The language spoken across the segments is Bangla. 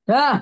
হ্যাঁ।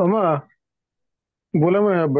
أما बोला मैं अब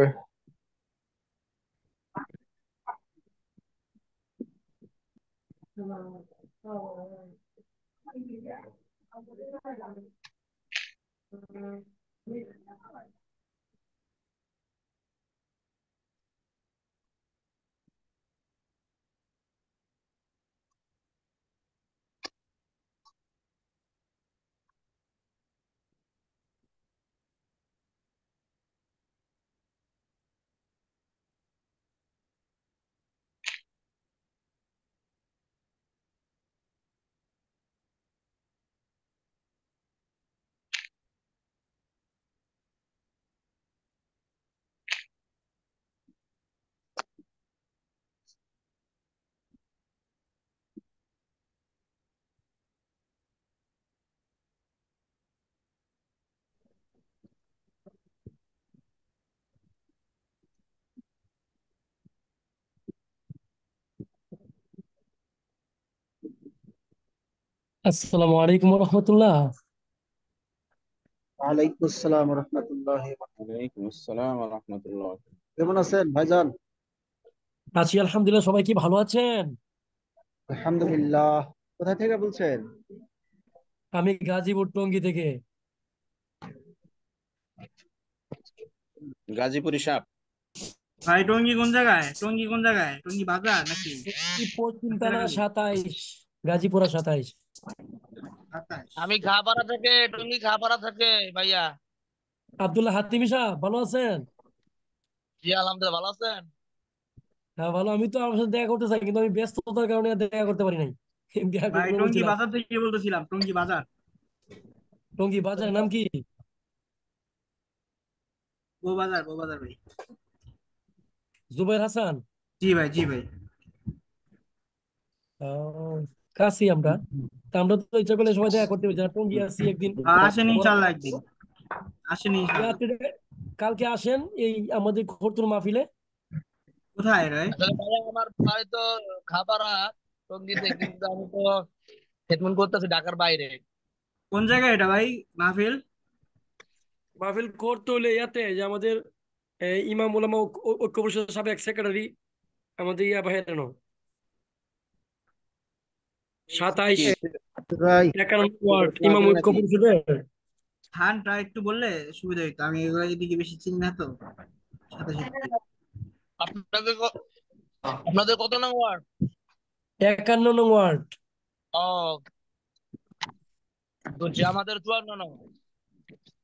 আসসালামু আলাইকুম রহমতুল্লাহ। ওয়ালাইকুম আসসালাম রহমতুল্লাহ। ওয়ালাইকুম আসসালাম ওয়া রাহমাতুল্লাহ। কেমন আছেন ভাইজান? আছি আলহামদুলিল্লাহ, সবাই কি ভালো আছেন? আলহামদুলিল্লাহ। কোথা থেকে বলছেন? আমি গাজীপুর টঙ্গী থেকে। গাজীপুরি সাপ। ভাই টঙ্গী বাজার নাকি? এই পশ্চিম নাকি থানা এলাকা কই? 27, গাজীপুরা 27। আতাশ। আমি ঘাপাড়া থেকে টঙ্গী ঘাপাড়া থেকে ভাইয়া। আব্দুল্লাহ হাতিমি সাহেব ভালো আছেন? জি আলহামদুলিল্লাহ, ভালো আছেন? হ্যাঁ ভালো, আমি তো আমার সাথে দেখা করতে চাই কিন্তু আমি ব্যস্ততার কারণে আর দেখা করতে পারি নাই। দেখা ভাই করবো টঙ্গী বলছিলাম। বাজার থেকে বলতেছিলাম, টঙ্গী বাজার। টঙ্গী বাজারের নাম কি? বউ বাজার ভাই। জুবাইর হাসান। জি ভাই, জি ভাই। আহ, কাছি আমরা। তা আমরা তো ইচ্ছা করলে সবাই দেখা করতে পারি, যারা টঙ্গী আসি একদিন। আসেন পরে ইনশাল্লাহ একদিন, আসেন ইনশাল্লাহ। ইয়াতে কালকে আসেন এই আমাদের খরচুর মাহফিলে। কোথায় রে? আসলে ভাইয়া আমার বাড়ি তো খাপাড়া টঙ্গীতে, কিন্তু আমি তো ট্রিটমেন্ট করতেছি ঢাকার বাইরে। কোন জায়গায় এটা ভাই, মাহফিল? মাহফিল করতে হলে ইয়াতে যে আমাদের ইমাম উলামা ঐক্য পরিষদের সাবেক সেক্রেটারি আমাদের ইয়া ভাইয়ের 27 কি ভাই 51 ওয়ার্ড ইমাম ঐক্য নাকি? পরিষদের। স্থানটা একটু বললে সুবিধা হইতো, আমি এগুলো এদিকে বেশি চিনি না তো, সাথে সাথে। আপনাদের আপনাদের কত নং ওয়ার্ড? 51 ওয়ার্ড। ও, বুঝছি, আমাদের 54 নং।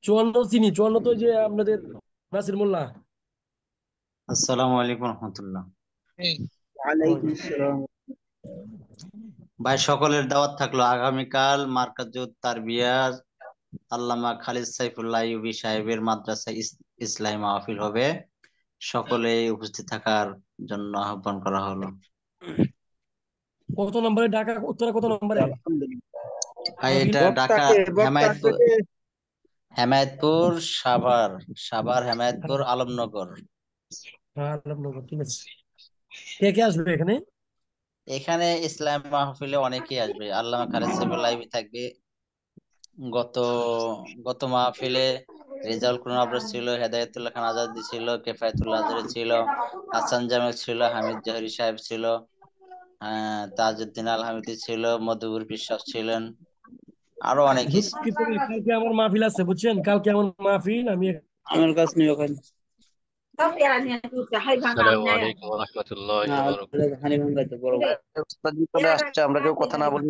54 চিনি, 54 তো যে আপনাদের নাসির মোল্লা। আসসালামু আলাইকুম রহমতুল্লাহ। হুম। ওয়ালাইকুম আসসালাম। ভাই সকলের দাওয়াত থাকলো আগামীকাল মার্কাজুত তারবিয়ার আল্লামা খালিদ সাইফুল্লাহ ইউবি সাহেবের মাদ্রাসা ইসলামী মাহফিল হবে, সকলে উপস্থিত থাকার জন্য আহ্বান করা হলো। কত নম্বরে? ঢাকা উত্তরা কত নম্বরে আলহামদুলিল্লাহ। ভাই এটা বক্তা ঢাকা কে? বক্তা কে? হেমায়েতপুর, হেমায়েতপুর সাভার, সাভার হেমায়েতপুর আলমনগর। হ্যাঁ আলমনগর, ঠিক আছে। কে কে আসবে এখানে? এখানে ইসলাম মাহফিলে অনেকেই আসবে, আল্লামা খালিদ সাইফুল্লাহ ইউবি থাকবে। গত গত মাহফিলে রেজাউল করিম আবরার ছিল, হেদায়েতুল্লাহ খান আজাদী ছিল, কেফায়েতুল্লাহ আজহারী ছিল, হাসান জামিল ছিল, হামিদ জহুরী সাহেব ছিল, তাজউদ্দিন আল হামিদি ছিল, মধুবুর বিশ্বাস ছিলেন, আরো অনেকেই ছিল। দুঃখিত ভাই, কালকে আমার মাহফিল আছে বুঝছেন, কালকে আমার মাহফিল। আমি আমার কাছে নেই ওখানে। السلام عليكم ورحمة الله না, وبركاته. হানি ভাঙ্গাইতে বড় ভাই। উস্তাদ জি চলে আসছে, আমরা কেউ কথা না বলি।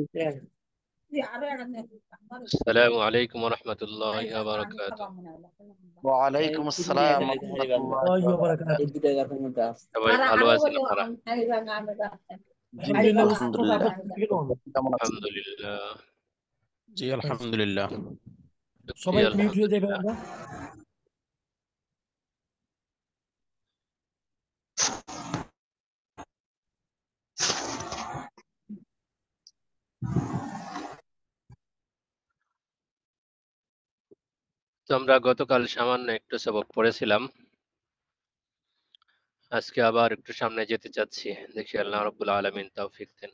السلام عليكم ورحمة الله وبركاته. এই ওয়ালাইকুম কোন দিকে আসসালাম এখানে ওয়া এটা হানি ভাঙ্গা, রাহমাতুল্লাহি ওয়াহি ওয়া ওয়া বারাকাতুহু। বারাকাতুহু। এই দুইটা গাছের মধ্যে আছে। সবাই ভালো আছেন আপনারা? জি আলহামদুলিল্লাহ। উস্তাদ, আলহামদুলিল্লাহ। আপনি কেমন? কেমন আছেন? الحمد لله. জি আলহামদুলিল্লাহ। সবাই شكري মিউট الحمد হয়ে যাবে لله. আমরা। তো আমরা গতকাল সামান্য একটু সবক পড়েছিলাম, আজকে আবার একটু সামনে যেতে চাচ্ছি, দেখি আল্লাহ রাব্বুল আলামিন তৌফিক দেন।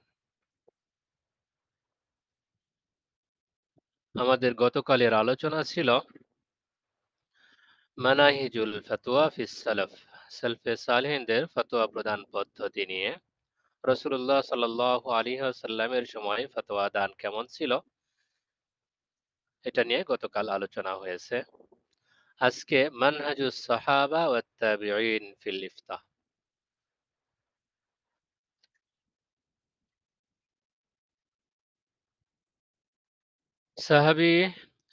আমাদের গতকালের আলোচনা ছিল মানাহিজুল ফাতোয়া ফিস সালাফ, সালফে সালেহিনদের ফতোয়া প্রদান পদ্ধতি নিয়ে। রাসূলুল্লাহ সাল্লাল্লাহু আলাইহি ওয়াসাল্লামের সময় ফতোয়া দান কেমন ছিল, এটা নিয়ে গতকাল আলোচনা হয়েছে। আজকে মানহাজুস সাহাবা ওয়াত তাবিঈন ফিল ইফতা। সাহাবী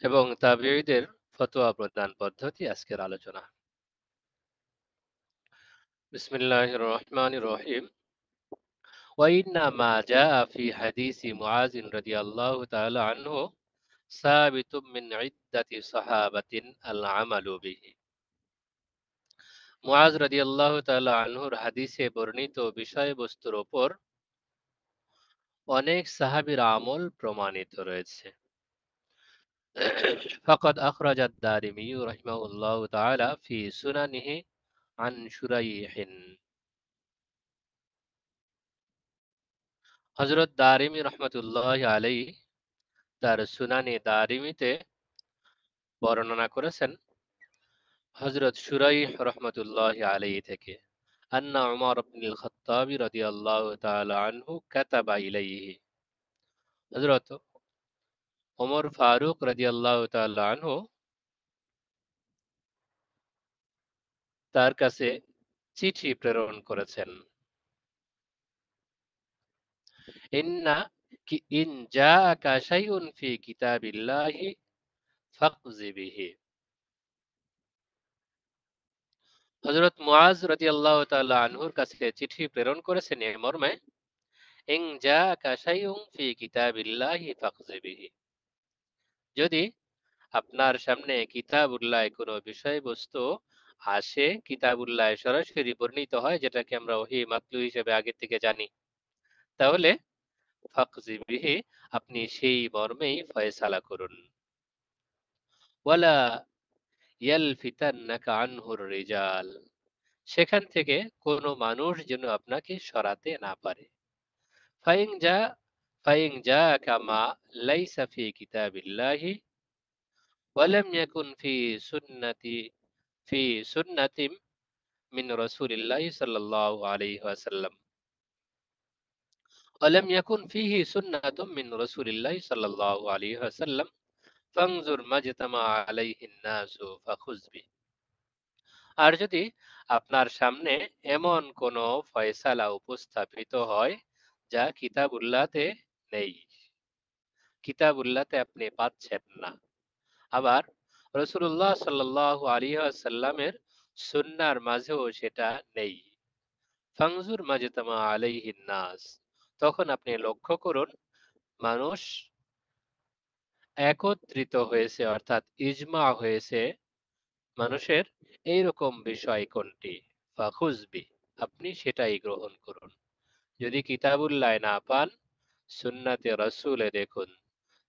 এবং তাবিঈদের ফতোয়া প্রদান পদ্ধতি আজকের আলোচনা। বিসমিল্লাহির রহমানির রহিম। وإنما جاء في حديث معاذ رضي الله تعالى عنه ثابت من عدة صحابة العمل به. মুআজ রাদিয়াল্লাহু তাআলা আনহুর হাদিসে বর্ণিত বিষয়বস্তুর উপর অনেক সাহাবীর আমল প্রমাণিত রয়েছে। فقد أخرج الدارمي رحمه الله تعالى في سننه عن شريح. হযরত দারিমি রহমাতুল্লাহি আলাইহি তার সুনানে দারিমিতে বর্ণনা করেছেন হযরত শুরাইহ রহমাতুল্লাহি আলাইহি থেকে, আন্না উমর ইবনুল খাত্তাব রাদিয়াল্লাহু তাআলা আনহু কাতাবা ইলাইহি, হযরত ওমর ফারুক রাদিয়াল্লাহু তাআলা আনহু তার কাছে চিঠি প্রেরণ করেছেন। ইন্না কি ইন জাআকা শাইউন ফি কিতাবিল্লাহি ফাকজি বিহি। হযরত মুআজ রাদিয়াল্লাহু তাআলা আনহুর কাছে চিঠি প্রেরণ করেছেন এ মর্মে, ইন জাআকা শাইউন ফি কিতাবিল্লাহি ফাখযি বিহি। যদি আপনার সামনে কিতাবুল্লাহ কোনো বিষয়বস্তু আসে, কিতাবুল্লাহ সরাসরি বর্ণিত হয়, যেটাকে আমরা ওহী মাতলু হিসেবে আগে থেকে জানি, তাহলে ফাকজি বিহি, আপনি সেই মর্মেই ফয়সালা করুন। ওয়ালা ইয়ালফিতান্নাকা আনহুর রিজাল, সেখান থেকে কোনো মানুষ যেন আপনাকে সরাতে না পারে। ফাইন যা ফাইন যা কামা লাইসা ফি কিতাবিল্লাহি ওয়ালাম ইয়াকুন ফি সুন্নাতি মিন রাসূলিল্লাহি সাল্লাল্লাহু আলাইহি ওয়াসাল্লাম ওয়ালাম ইয়াকুন ফিহি সুন্নাতুম মিন রাসূলিল্লাহি সাল্লাল্লাহু আলাইহি ওয়াসাল্লাম ফানজুর মাজতামা আলাইহিন নাসু ফাখুজ বি। আর যদি আপনার সামনে এমন কোনো ফয়সালা উপস্থাপিত হয় যা কিতাবুল্লাহতে নেই, কিতাবুল্লাহতে আপনি পাচ্ছেন না, আবার রাসূলুল্লাহ সাল্লাল্লাহু আলাইহি ওয়াসাল্লামের সুন্নাহর মাঝেও সেটা নেই, ফানজুর মাজতামা আলাইহিন নাস, তখন আপনি লক্ষ্য করুন মানুষ একত্রিত হয়েছে, অর্থাৎ ইজমা হয়েছে মানুষের এইরকম বিষয় কোনটি, ফাখুজবি, আপনি সেটাই গ্রহণ করুন। যদি কিতাবুল্লাহ না পান, সুন্নাতে রসুলে দেখুন,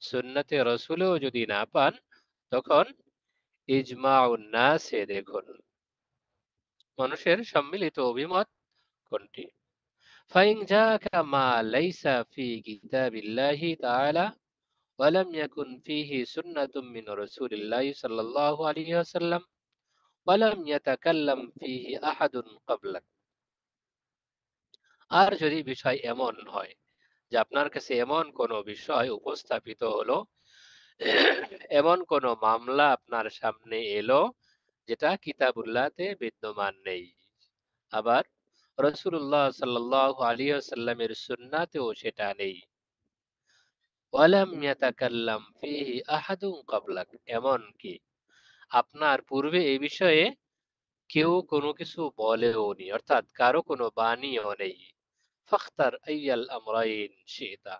সুন্নাতে রসুলেও যদি না পান, তখন ইজমাউন নাসে দেখুন, মানুষের সম্মিলিত অভিমত কোনটি। ফাইন জাকা মা লাইসা ফি কিতাবিল্লাহি তাআলা ওয়ালাম ইয়াকুন ফিহি সুন্নাতুম মিন রাসূলিল্লাহি সাল্লাল্লাহু আলাইহি ওয়াসাল্লাম ওয়ালাম ইয়াতাকাল্লাম ফিহি আহাদুন ক্বাবলাক। আর যদি বিষয় এমন হয় যে আপনার কাছে এমন কোনো বিষয় উপস্থাপিত হলো, এমন কোনো মামলা আপনার সামনে এলো যেটা কিতাবুল্লাহতে বিদ্যমান নেই, আবার রাসূলুল্লাহ সাল্লাল্লাহু আলাইহি ওয়াসাল্লামের সুন্নাতেও সেটা নেই, ওয়ালাম ইয়াতাকাল্লাম ফিহি আহাদুন ক্বাবলাক, এমন কি আপনার পূর্বে এই বিষয়ে কেউ কোনো কিছু বলেওনি, অর্থাৎ কারো কোনো বাণীও নেই, ফাখতার আইয়াল আমরাইন শিতা,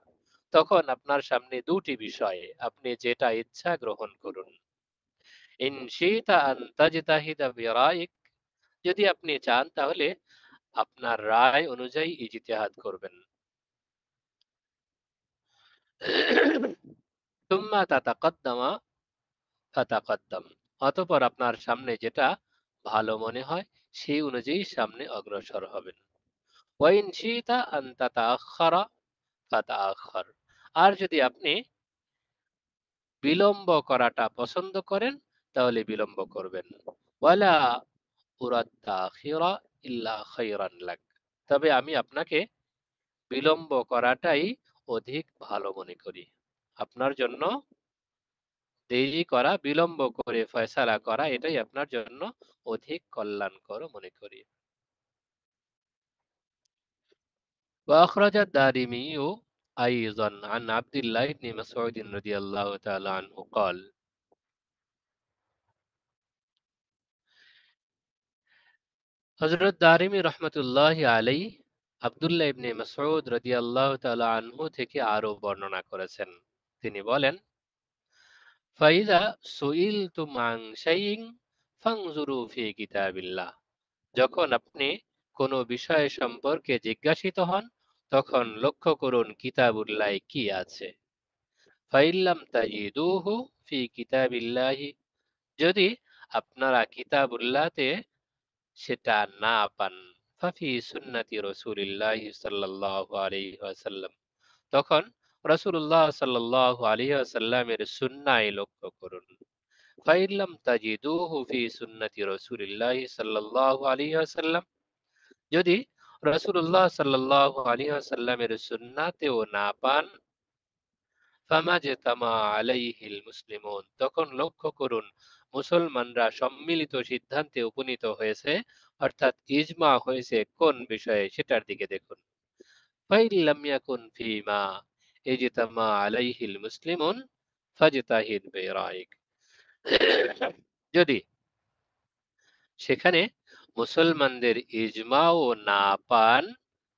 তখন আপনার সামনে দুটি বিষয়, আপনি যেটা ইচ্ছা গ্রহণ করুন। ইন শিতা আন তাজতাহিদা বিরাইক, যদি আপনি চান তাহলে আপনার রায় অনুযায়ী ইজতিহাদ করবেন। তুম্মা তাতাকাদ্দামা ফাতাকাদ্দাম, অতঃপর আপনার সামনে যেটা ভালো মনে হয় সেই অনুযায়ী সামনে অগ্রসর হবেন। ওয়াইন শিতা আন তাতাআখারা ফাতাআখার, আর যদি আপনি বিলম্ব করাটা পছন্দ করেন তাহলে বিলম্ব করবেন। ওয়ালা উরাত তাখিরা ইল্লা খায়রান লাক, তবে আমি আপনাকে বিলম্ব করাটাই অধিক ভালো মনে করি, আপনার জন্য দেরি করা, বিলম্ব করে ফয়সালা করা, এটাই আপনার জন্য অধিক কল্যাণকর মনে করি। وأخرج الدارمي أيضا عن عبد الله بن مسعود رضي الله تعالى عنه قال হযরত দারিমি রহমাতুল্লাহ আলাইহি আব্দুল্লাহ ইবনে মাসউদ রাদিয়াল্লাহু তাআলা আনহু থেকে আরো বর্ণনা করেছেন, তিনি বলেন, ফাইযা সুইলতুম আন শাইইন ফানজুরু ফি কিতাবিল্লাহ, যখন আপনি কোনো বিষয় সম্পর্কে জিজ্ঞাসিত হন তখন লক্ষ্য করুন কিতাবুল্লাহ কি আছে। ফাইল্লাম তাজিদুহু ফি কিতাবিল্লাহি, যদি আপনারা কিতাবুল্লাহতে সেটা না পান, ফাফি সুন্নতি রাসূলিল্লাহি সাল্লাল্লাহু আলাইহি ওয়াসাল্লাম, তখন রাসূলুল্লাহ সাল্লাল্লাহু আলাইহি ওয়াসাল্লামের সুন্নায় লক্ষ্য করুন। ফাইল্লাম তাজিদুহু ফি সুন্নতি রাসূলিল্লাহি সাল্লাল্লাহু আলাইহি ওয়াসাল্লাম, যদি রাসূলুল্লাহ সাল্লাল্লাহু আলাইহি ওয়াসাল্লামের সুন্নাতেও না পান, ফামাজতামা আলাইহিল মুসলিমুন, তখন লক্ষ্য করুন মুসলমানরা সম্মিলিত সিদ্ধান্তে উপনীত হয়েছে, অর্থাৎ ইজমা হয়েছে কোন বিষয়ে সেটার দিকে দেখুন। ফাইল্লাম ইয়াকুন ফিমা ইজতামা আলাইহিল মুসলিমুন ফাজতাহিদ বিরাইক, যদি সেখানে মুসলমানদের ইজমাও না পান,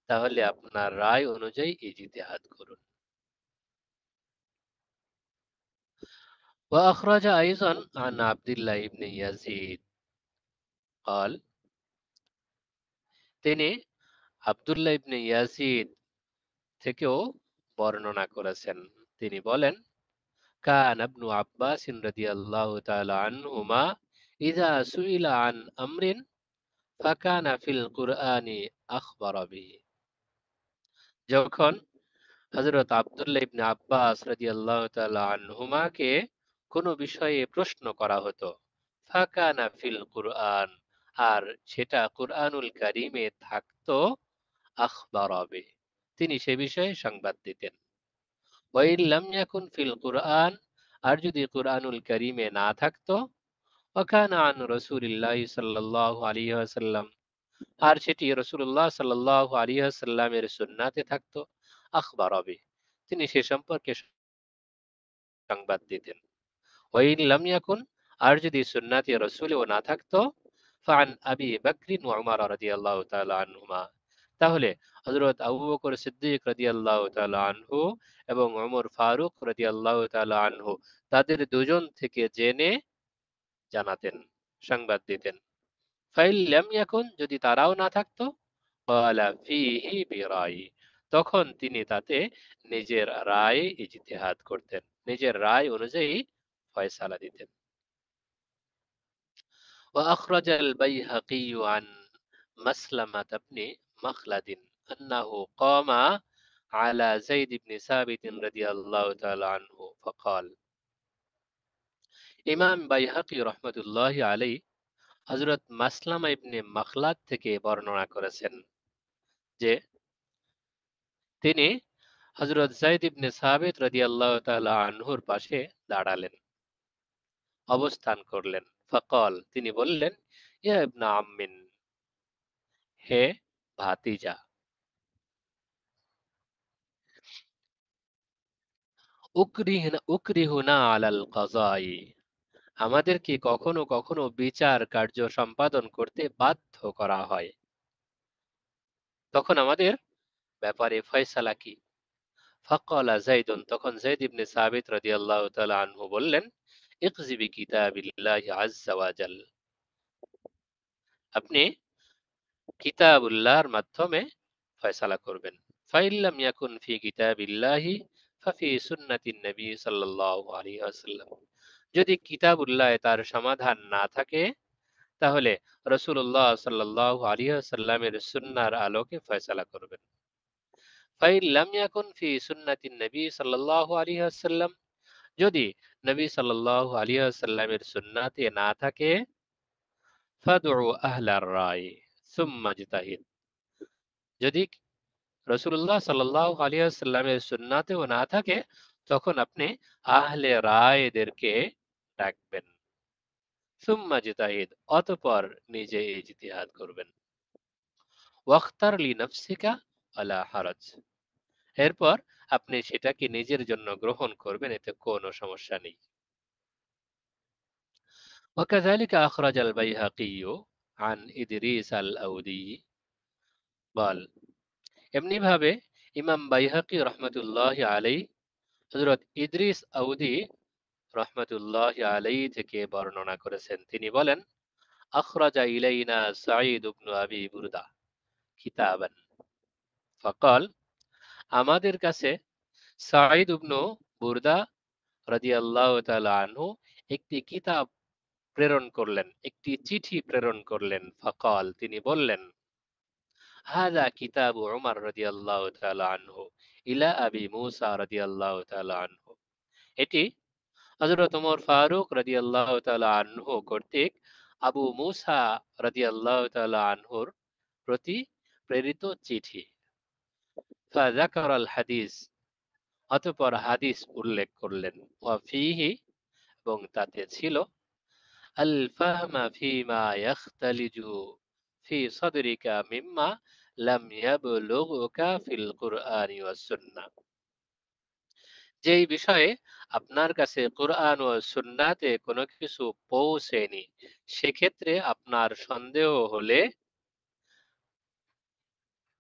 তাহলে আপনার রায় অনুযায়ী ইজতিহাদ করুন। وأخرج أيضا عن عبد الله بن يزيد قال তিনি আব্দুল্লাহ ইবনে ইয়াজিদ থেকেও বর্ণনা করেছেন, তিনি বলেন কান ইবনু আব্বাস রাদিয়াল্লাহু তাআলা আনহুমা ইযা সুইলা আন আমরিন ফাকানা ফিল কুরআনি আখবারা বিহি। যখন হযরত আব্দুল্লাহ ইবনে আব্বাস রাদিয়াল্লাহু তাআলা আনহুমাকে কোনো বিষয়ে প্রশ্ন করা হতো, ফাকানা ফিল কুরআন, আর সেটা কুরআনুল কারীমে থাকতো, আখবারা বিহি, তিনি সে বিষয়ে সংবাদ দিতেন। ওয়াইন লাম ইয়াকুন ফিল কুরআন, আর যদি কুরআনুল কারীমে না থাকতো, ওয়াকানা আন রাসূলিল্লাহি সাল্লাল্লাহু আলাইহি ওয়াসাল্লাম, আর সেটি রাসূলুল্লাহ সাল্লাল্লাহু আলাইহি ওয়াসাল্লামের সুন্নাতে থাকতো, আখবারা বিহি, তিনি সে সম্পর্কে সংবাদ দিতেন। ওয়াইন লাম ইয়াকুন, আর যদি সুন্নাতে রাসূলেও না থাকতো, ফাআন আবি বকর ওয়া উমর রাদিয়াল্লাহু তাআলা আনহুমা, তাহলে হযরত আবু বকর সিদ্দিক রাদিয়াল্লাহু তাআলা আনহু এবং ওমর ফারুক রাদিয়াল্লাহু তাআলা আনহু, তাদের দুজন থেকে জেনে জানাতেন, সংবাদ দিতেন। ফাইল লাম ইয়াকুন, যদি তারাও না থাকতো, ক্বালা ফীহি বিরাই, তখন তিনি তাতে নিজের রায় ইজতিহাদ করতেন, নিজের রায় অনুযায়ী ফয়সালা দিতেন। وأخرج البيهقي عن مسلمة بن مخلد أنه قام على زيد بن ثابت رضي الله تعالى عنه فقال, ইমাম বাইহাকি রহমতুল্লাহি আলাইহি হযরত মাসলামা ইবনে মাখলাদ থেকে বর্ণনা করেছেন যে তিনি হযরত যায়েদ ইবনে সাবিত রাদিয়াল্লাহু তাআলা আনহুর পাশে দাঁড়ালেন, অবস্থান করলেন। ফাকাল, তিনি বললেন, ইয়া ইবনা আম্মিন, হে ভাতিজা, উকরিহুনা আলাল কাযাই, আমাদেরকে কখনো কখনো বিচার কার্য সম্পাদন করতে বাধ্য করা হয়, তখন আমাদের ব্যাপারে ফয়সালা কি? ফাকালা যাইদুন, তখন যায়েদ ইবনে সাবিত রাদিয়াল্লাহু তাআলা আনহু বললেন, ইকজি বিকিতাবিল্লাহি আযজা ওয়া জাল, আপনি কিতাবুল্লাহর মাধ্যমে ফয়সালা করবেন। ফাইন লাম ইয়াকুন ফি কিতাবিল্লাহি ফাফি সুন্নাতিন নবী সাল্লাল্লাহু আলাইহি ওয়াসাল্লাম, যদি কিতাবুল্লাহে তার সমাধান না থাকে, তাহলে রাসূলুল্লাহ সাল্লাল্লাহু আলাইহি ওয়াসাল্লামের সুন্নাহর আলোকে ফয়সালা করবেন। ফাইন লাম ইয়াকুন ফি সুন্নাতিন নবী সাল্লাল্লাহু আলাইহি ওয়াসাল্লাম, যদি নবী সাল্লাল্লাহু আলাইহি ওয়াসাল্লামের সুন্নাতে না থাকে, ফাদউ আহলার রায় সুম্মা ইজতাহিদ, যদি রাসূলুল্লাহ সাল্লাল্লাহু আলাইহি ওয়াসাল্লামের সুন্নাতেও না থাকে, তখন আপনি আহলে রায়দেরকে ডাকবেন, সুম্মা ইজতাহিদ, অতঃপর নিজে ইজতিহাদ করবেন। ওয়াখতার লিনাফসিকা ওয়ালা হারাজ, এরপর আপনি সেটাকে নিজের জন্য গ্রহণ করবেন, এতে কোনো সমস্যা নেই। وكذلك أخرج البيهقي عن إدريس الأودي قال, এমনি ভাবে ইমাম বাইহাকি রহমতুল্লাহ আলাই হযরত ইদ্রিস আউদি রহমতুল্লাহ আলাই থেকে বর্ণনা করেছেন, তিনি বলেন, আখরাজা ইলাইনা সাঈদ ইবনে আবি বুরদা কিতাবান ফাকাল, আমাদের কাছে সাঈদ ইবনে বুরদা রাদিয়াল্লাহু তাআলা আনহু একটি কিতাব প্রেরণ করলেন, একটি চিঠি প্রেরণ করলেন। ফাকাল, তিনি বললেন, হাযা কিতাবু উমর রাদিয়াল্লাহু তাআলা আনহু ইলা আবি মুসা রাদিয়াল্লাহু তাআলা আনহু, এটি হযরত ওমর ফারুক রাদিয়াল্লাহু তাআলা আনহু কর্তৃক আবু মুসা রাদিয়াল্লাহু তাআলা আনহুর প্রতি প্রেরিত চিঠি। ফাযাকারাল হাদিস, অতঃপর হাদিস উল্লেখ করলেন। ওয়া ফীহি, এবং তাতে ছিল, আল ফাহমা ফীমা ইয়াখতালিজু ফি সাদরিকা মিম্মা লাম ইয়াবলুগকা ফিল কুরআনি ওয়াস সুন্নাহ, যেই বিষয়ে আপনার কাছে কোরআন ও সুন্নাতে কোনো কিছু পৌঁছেনি, সেক্ষেত্রে আপনার সন্দেহ হলে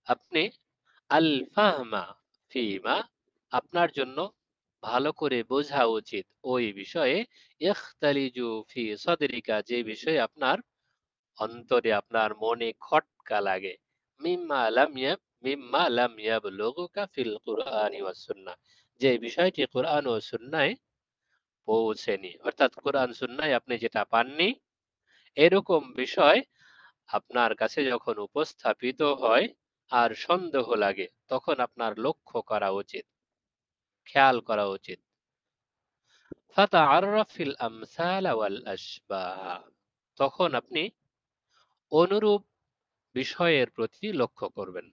আপনি আল ফাহমা ফিমা, আপনার জন্য ভালো করে বোঝা উচিত ওই বিষয়ে, ইখতালিজু ফি সদরিকা, যে বিষয়ে আপনার অন্তরে আপনার মনে খটকা লাগে, মিম্মা লাম ইয়াবলুগুকা ফিল কুরআনি ওয়াস সুন্নাহ, যে বিষয়টি কোরআন ও সুন্নায় পৌঁছেনি, অর্থাৎ কোরআন সুন্নায় আপনি যেটা পাননি, এরকম বিষয় আপনার কাছে যখন উপস্থাপিত হয় আর সন্দেহ লাগে, তখন আপনার লক্ষ্য করা উচিত, খেয়াল করা উচিত। ফাতাআররাফ ফিল আমসাল ওয়াল আশবাহ, তখন আপনি অনুরূপ বিষয়ের প্রতি লক্ষ্য করবেন।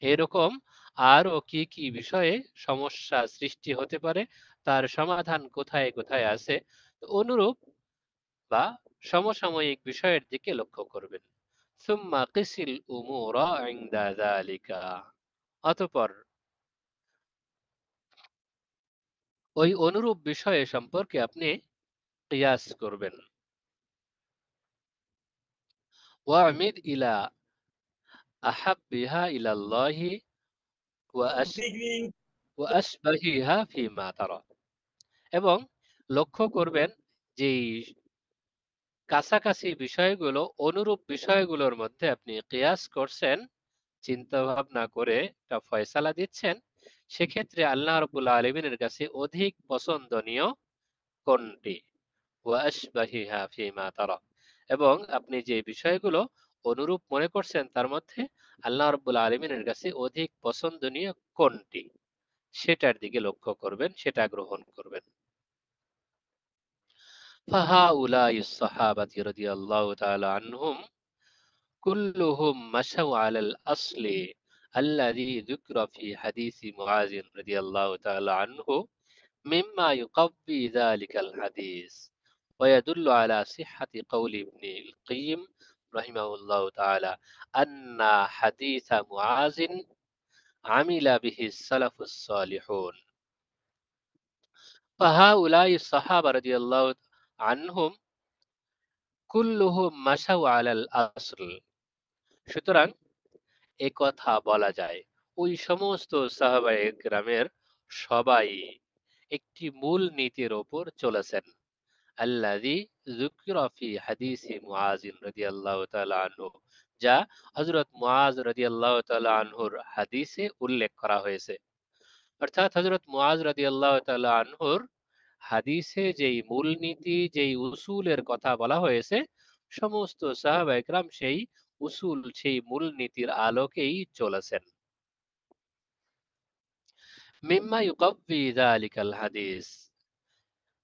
এরকম আরো কি কি বিষয়ে সমস্যা সৃষ্টি হতে পারে, তার সমাধান কোথায় কোথায় আছে, তো অনুরূপ বা সমসাময়িক বিষয়ের দিকে লক্ষ্য করবেন। সুম্মা কিসিল উমুরা ইনদা যালিকা, অতঃপর ওই অনুরূপ বিষয়ে সম্পর্কে আপনি কিয়াস করবেন। ওয়ামিদ ইলা আহাব্বিহা ইলাল্লাহি ওয়া আসবাহিহা ফিমা তারা, এবং লক্ষ্য করবেন যে কাছাকাছি বিষয়গুলো, অনুরূপ বিষয়গুলোর মধ্যে আপনি কিয়াস করছেন, চিন্তা ভাবনা করে একটা ফয়সালা দিচ্ছেন, সেক্ষেত্রে আল্লাহ রাব্বুল আলামিনের কাছে অধিক পছন্দনীয় কোনটি, ওয়া আসবাহিহা ফিমা তারা, এবং আপনি যে বিষয়গুলো অনুরূপ মনে করছেন তার মধ্যে আল্লাহ রাব্বুল আলামিনের কাছে অধিক পছন্দনীয় কোনটি, সেটার দিকে লক্ষ্য করবেন, সেটা গ্রহণ করবেন। ফাহাউলাই সাহাবাতি রাদিয়াল্লাহু তাআলা আনহুম কুল্লুহুম মাশাউ আলাল আসলি আল্লাযী যুকরা ফি হাদিসি মুআয রাদিয়াল্লাহু তাআলা আনহু মিম্মা ইউকাব্বি যালিকাল হাদিস ওয়া ইয়াদুল্লু আলা সিহহাতি কওলি ইবনিল কাইয়্যিম রাহিমাহুল্লাহু তাআলা আন্না হাদিসা মুআয আমিলা বিহি সালাফুস সালিহুন। ফাহাউলাই সাহাবা রাদিয়াল্লাহু আনহুম কুল্লুহুম মাশাউ আলাল আসল, সুতরাং এ কথা বলা যায় ওই সমস্ত সাহাবায়ে কেরামের সবাই একটি মূল নীতির ওপর চলেছেন, আল্লাযী যুকিরা ফি হাদিসি মুআয রাদিয়াল্লাহু তাআলা আনহু, যা হযরত মুআয রাদিয়াল্লাহু তাআলা আনহুর হাদিসে উল্লেখ করা হয়েছে। অর্থাৎ হযরত মুআয রাদিয়াল্লাহু তাআলা আনহুর হাদিসে যেই মূলনীতি, যেই উসুলের কথা বলা হয়েছে, সমস্ত সাহাবায়ে কেরাম সেই উসুল, সেই মূলনীতির আলোকেই চলেছেন। মিম্মা ইউকাব্বি যালিকাল হাদিস,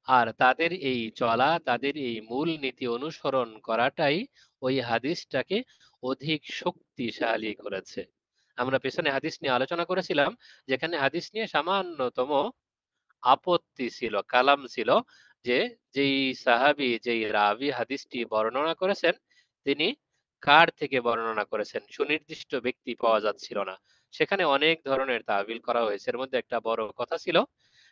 আর তাদের এই চলা, তাদের এই মূলনীতি অনুসরণ করাটাই ওই হাদিসটাকে অধিক শক্তিশালী করেছে। আমরা পেছনে হাদিস নিয়ে আলোচনা করেছিলাম, যেখানে হাদিস নিয়ে সামান্যতম আপত্তি ছিল, কালাম ছিল, যে যেই সাহাবী, যেই রাবি হাদিসটি বর্ণনা করেছেন, তিনি কার থেকে বর্ণনা করেছেন, সুনির্দিষ্ট ব্যক্তি পাওয়া যাচ্ছিল না। সেখানে অনেক ধরনের তাবিল করা হয়েছে। এর মধ্যে একটা বড় কথা ছিল,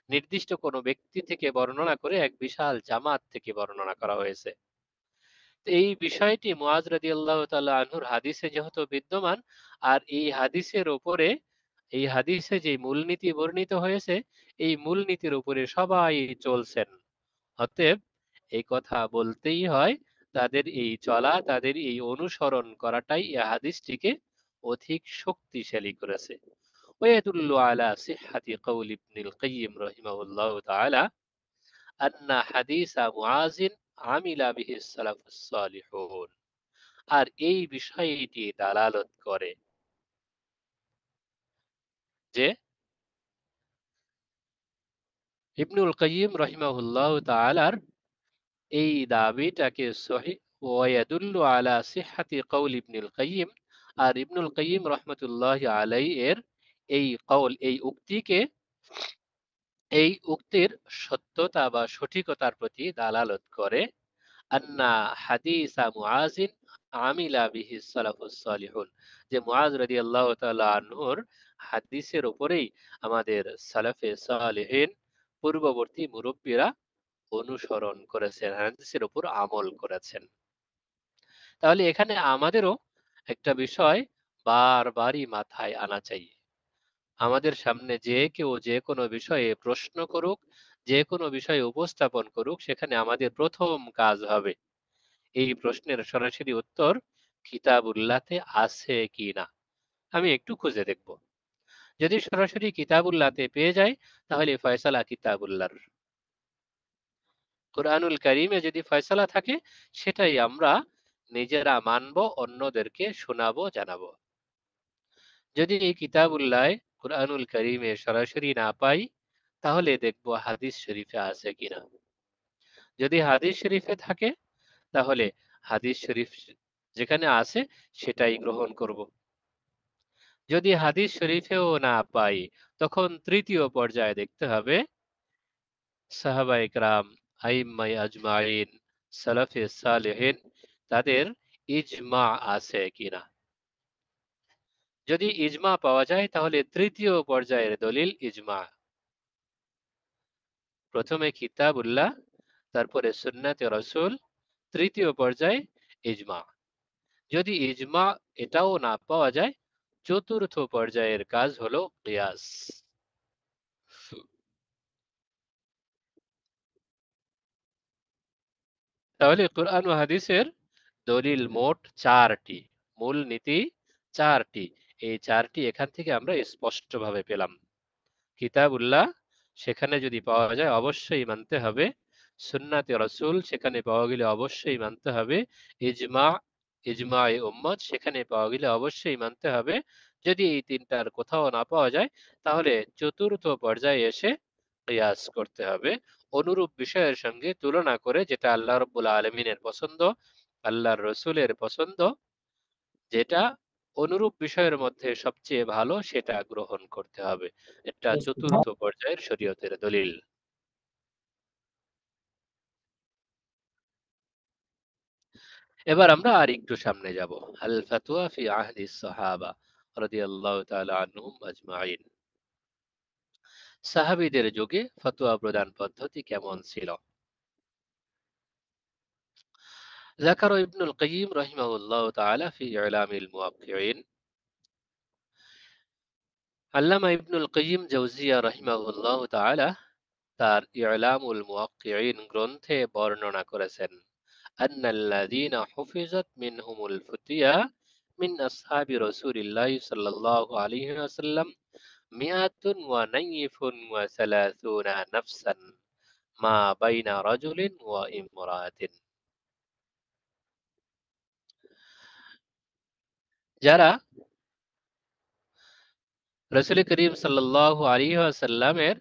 নির্দিষ্ট কোনো ব্যক্তি থেকে বর্ণনা করে এক বিশাল জামাত থেকে বর্ণনা করা হয়েছে। এই বিষয়টি মুআয রাদিয়াল্লাহু তাআলা আনহুর হাদিসে যেহেতু বিদ্যমান, আর এই হাদিসের উপরে, এই হাদিসে যে মূলনীতি বর্ণিত হয়েছে, এই মূলনীতির উপরে সবাই চলছেন। অতএব এই কথা বলতেই হয়, তাদের এই চলা, তাদের এই অনুসরণ করাটাই এই হাদিসটিকে অধিক শক্তিশালী করেছে। ويدل على صحة قول ابن القيم رحمه الله تعالى أن حديث معاذ عمل به السلف الصالحون, আর এই বিষয়টি দালালত করে যে ইবনুল কাইয়িম রাহিমাহুল্লাহ তাআলার এই দাবিটাকে সহিহ, ওয়ায়াদুল্লু আলা সিহহাতি কওল ইবনুল কাইয়িম, আর ইবনুল কাইয়িম রহমতুল্লাহ আলাইহি এর এই কওল, এই উক্তিকে, এই উক্তির সত্যতা বা সঠিকতার প্রতি দালালত করে। আন্না হাদিসা মুআযিন আমিলা বিহি সালাফুস সালিহুন, যে মুআজ রাদিয়াল্লাহু তাআলা আনহুর হাদিসের উপরেই আমাদের সালাফে সালেহিন পূর্ববর্তী মুরব্বীরা অনুসরণ করেছেন, হাদিসের উপর আমল করেছেন। তাহলে এখানে আমাদেরও একটা বিষয় বারবারই মাথায় আনা চাই। আমাদের সামনে যে কেউ যে কোনো বিষয়ে প্রশ্ন করুক, যে কোনো বিষয়ে উপস্থাপন করুক, সেখানে আমাদের প্রথম কাজ হবে এই প্রশ্নের সরাসরি উত্তর কিতাবুল্লাহতে আছে কিনা আমি একটু খুঁজে দেখব। যদি সরাসরি কিতাবুল্লাহতে পেয়ে যাই তাহলে ফয়সালা কিতাবুল্লাহর। কোরআনুল কারীমে যদি ফয়সালা থাকে সেটাই আমরা নিজেরা মানব, অন্যদেরকে শোনাবো, জানাবো। যদি এই কিতাবুল্লাহ কোরআনুল কারীমে সরাসরি না পাই তাহলে দেখব হাদিস শরীফে আছে কিনা। যদি হাদিস শরীফে থাকে তাহলে হাদিস শরীফ যেখানে আছে সেটাই গ্রহণ করব। যদি হাদিস শরীফেও না পাই তখন তৃতীয় পর্যায়ে দেখতে হবে সাহাবায়ে কেরাম, আইম্মায়ে আজমাইন, সালাফে সালেহিন তাদের ইজমা আছে কিনা। যদি ইজমা পাওয়া যায় তাহলে তৃতীয় পর্যায়ের দলিল ইজমা। প্রথমে কিতাবুল্লাহ, তারপরে সুন্নাতে রাসূল, তৃতীয় পর্যায়ে ইজমা। যদি ইজমা এটাও না পাওয়া যায় চতুর্থ পর্যায়ের কাজ হলো কিয়াস। তাহলে কোরআন ও হাদিসের দলিল মোট চারটি, মূলনীতি চারটি। এই চারটি এখান থেকে আমরা স্পষ্টভাবে পেলাম। কিতাবুল্লাহ সেখানে যদি পাওয়া যায় অবশ্যই মানতে হবে, সুন্নাতে রাসূল সেখানে পাওয়া গেলে অবশ্যই মানতে হবে, ইজমা, ইজমায়ে উম্মত সেখানে পাওয়া গেলে অবশ্যই মানতে হবে। যদি এই তিনটার কোথাও না পাওয়া যায় তাহলে চতুর্থ পর্যায়ে এসে কিয়াস করতে হবে, অনুরূপ বিষয়ের সঙ্গে তুলনা করে, যেটা আল্লাহ রাব্বুল আলামিনের পছন্দ, আল্লাহর রসুলের পছন্দ, যেটা অনুরূপ বিষয়ের মধ্যে সবচেয়ে ভালো সেটা গ্রহণ করতে হবে। এটা চতুর্থ পর্যায়ের শরীয়তের দলিল। এবার আমরা আর একটু সামনে যাব। আল ফাতওয়া ফি আহদি সাহাবা রাদিয়াল্লাহু তাআলা আনহুম আজমাইন। সাহাবীদের যুগে ফতোয়া প্রদান পদ্ধতি কেমন ছিল? ذكر ابن القيم رحمه الله تعالى في إعلام الموقعين। আল্লামা ইবনুল কাইয়িম জাওজিয়া রাহিমাহুল্লাহ তাআলা তার ইলামুল মুওয়াক্কিঈন গ্রন্থে বর্ণনা করেছেন আন্নাল্লাযীনা হুফিজাত মিনহুমুল ফুতিয়া মিন আসহাবি রাসূলিল্লাহি সাল্লাল্লাহু আলাইহি ওয়াসাল্লাম মিআতুন ওয়া নাইফুন ওয়া সালাসুনা নাফসান মা বাইনা রাজুলিন ওয়া ইমরাতিন। যারা রাসূল করিম সাল্লাল্লাহু আলাইহি ওয়াসাল্লামের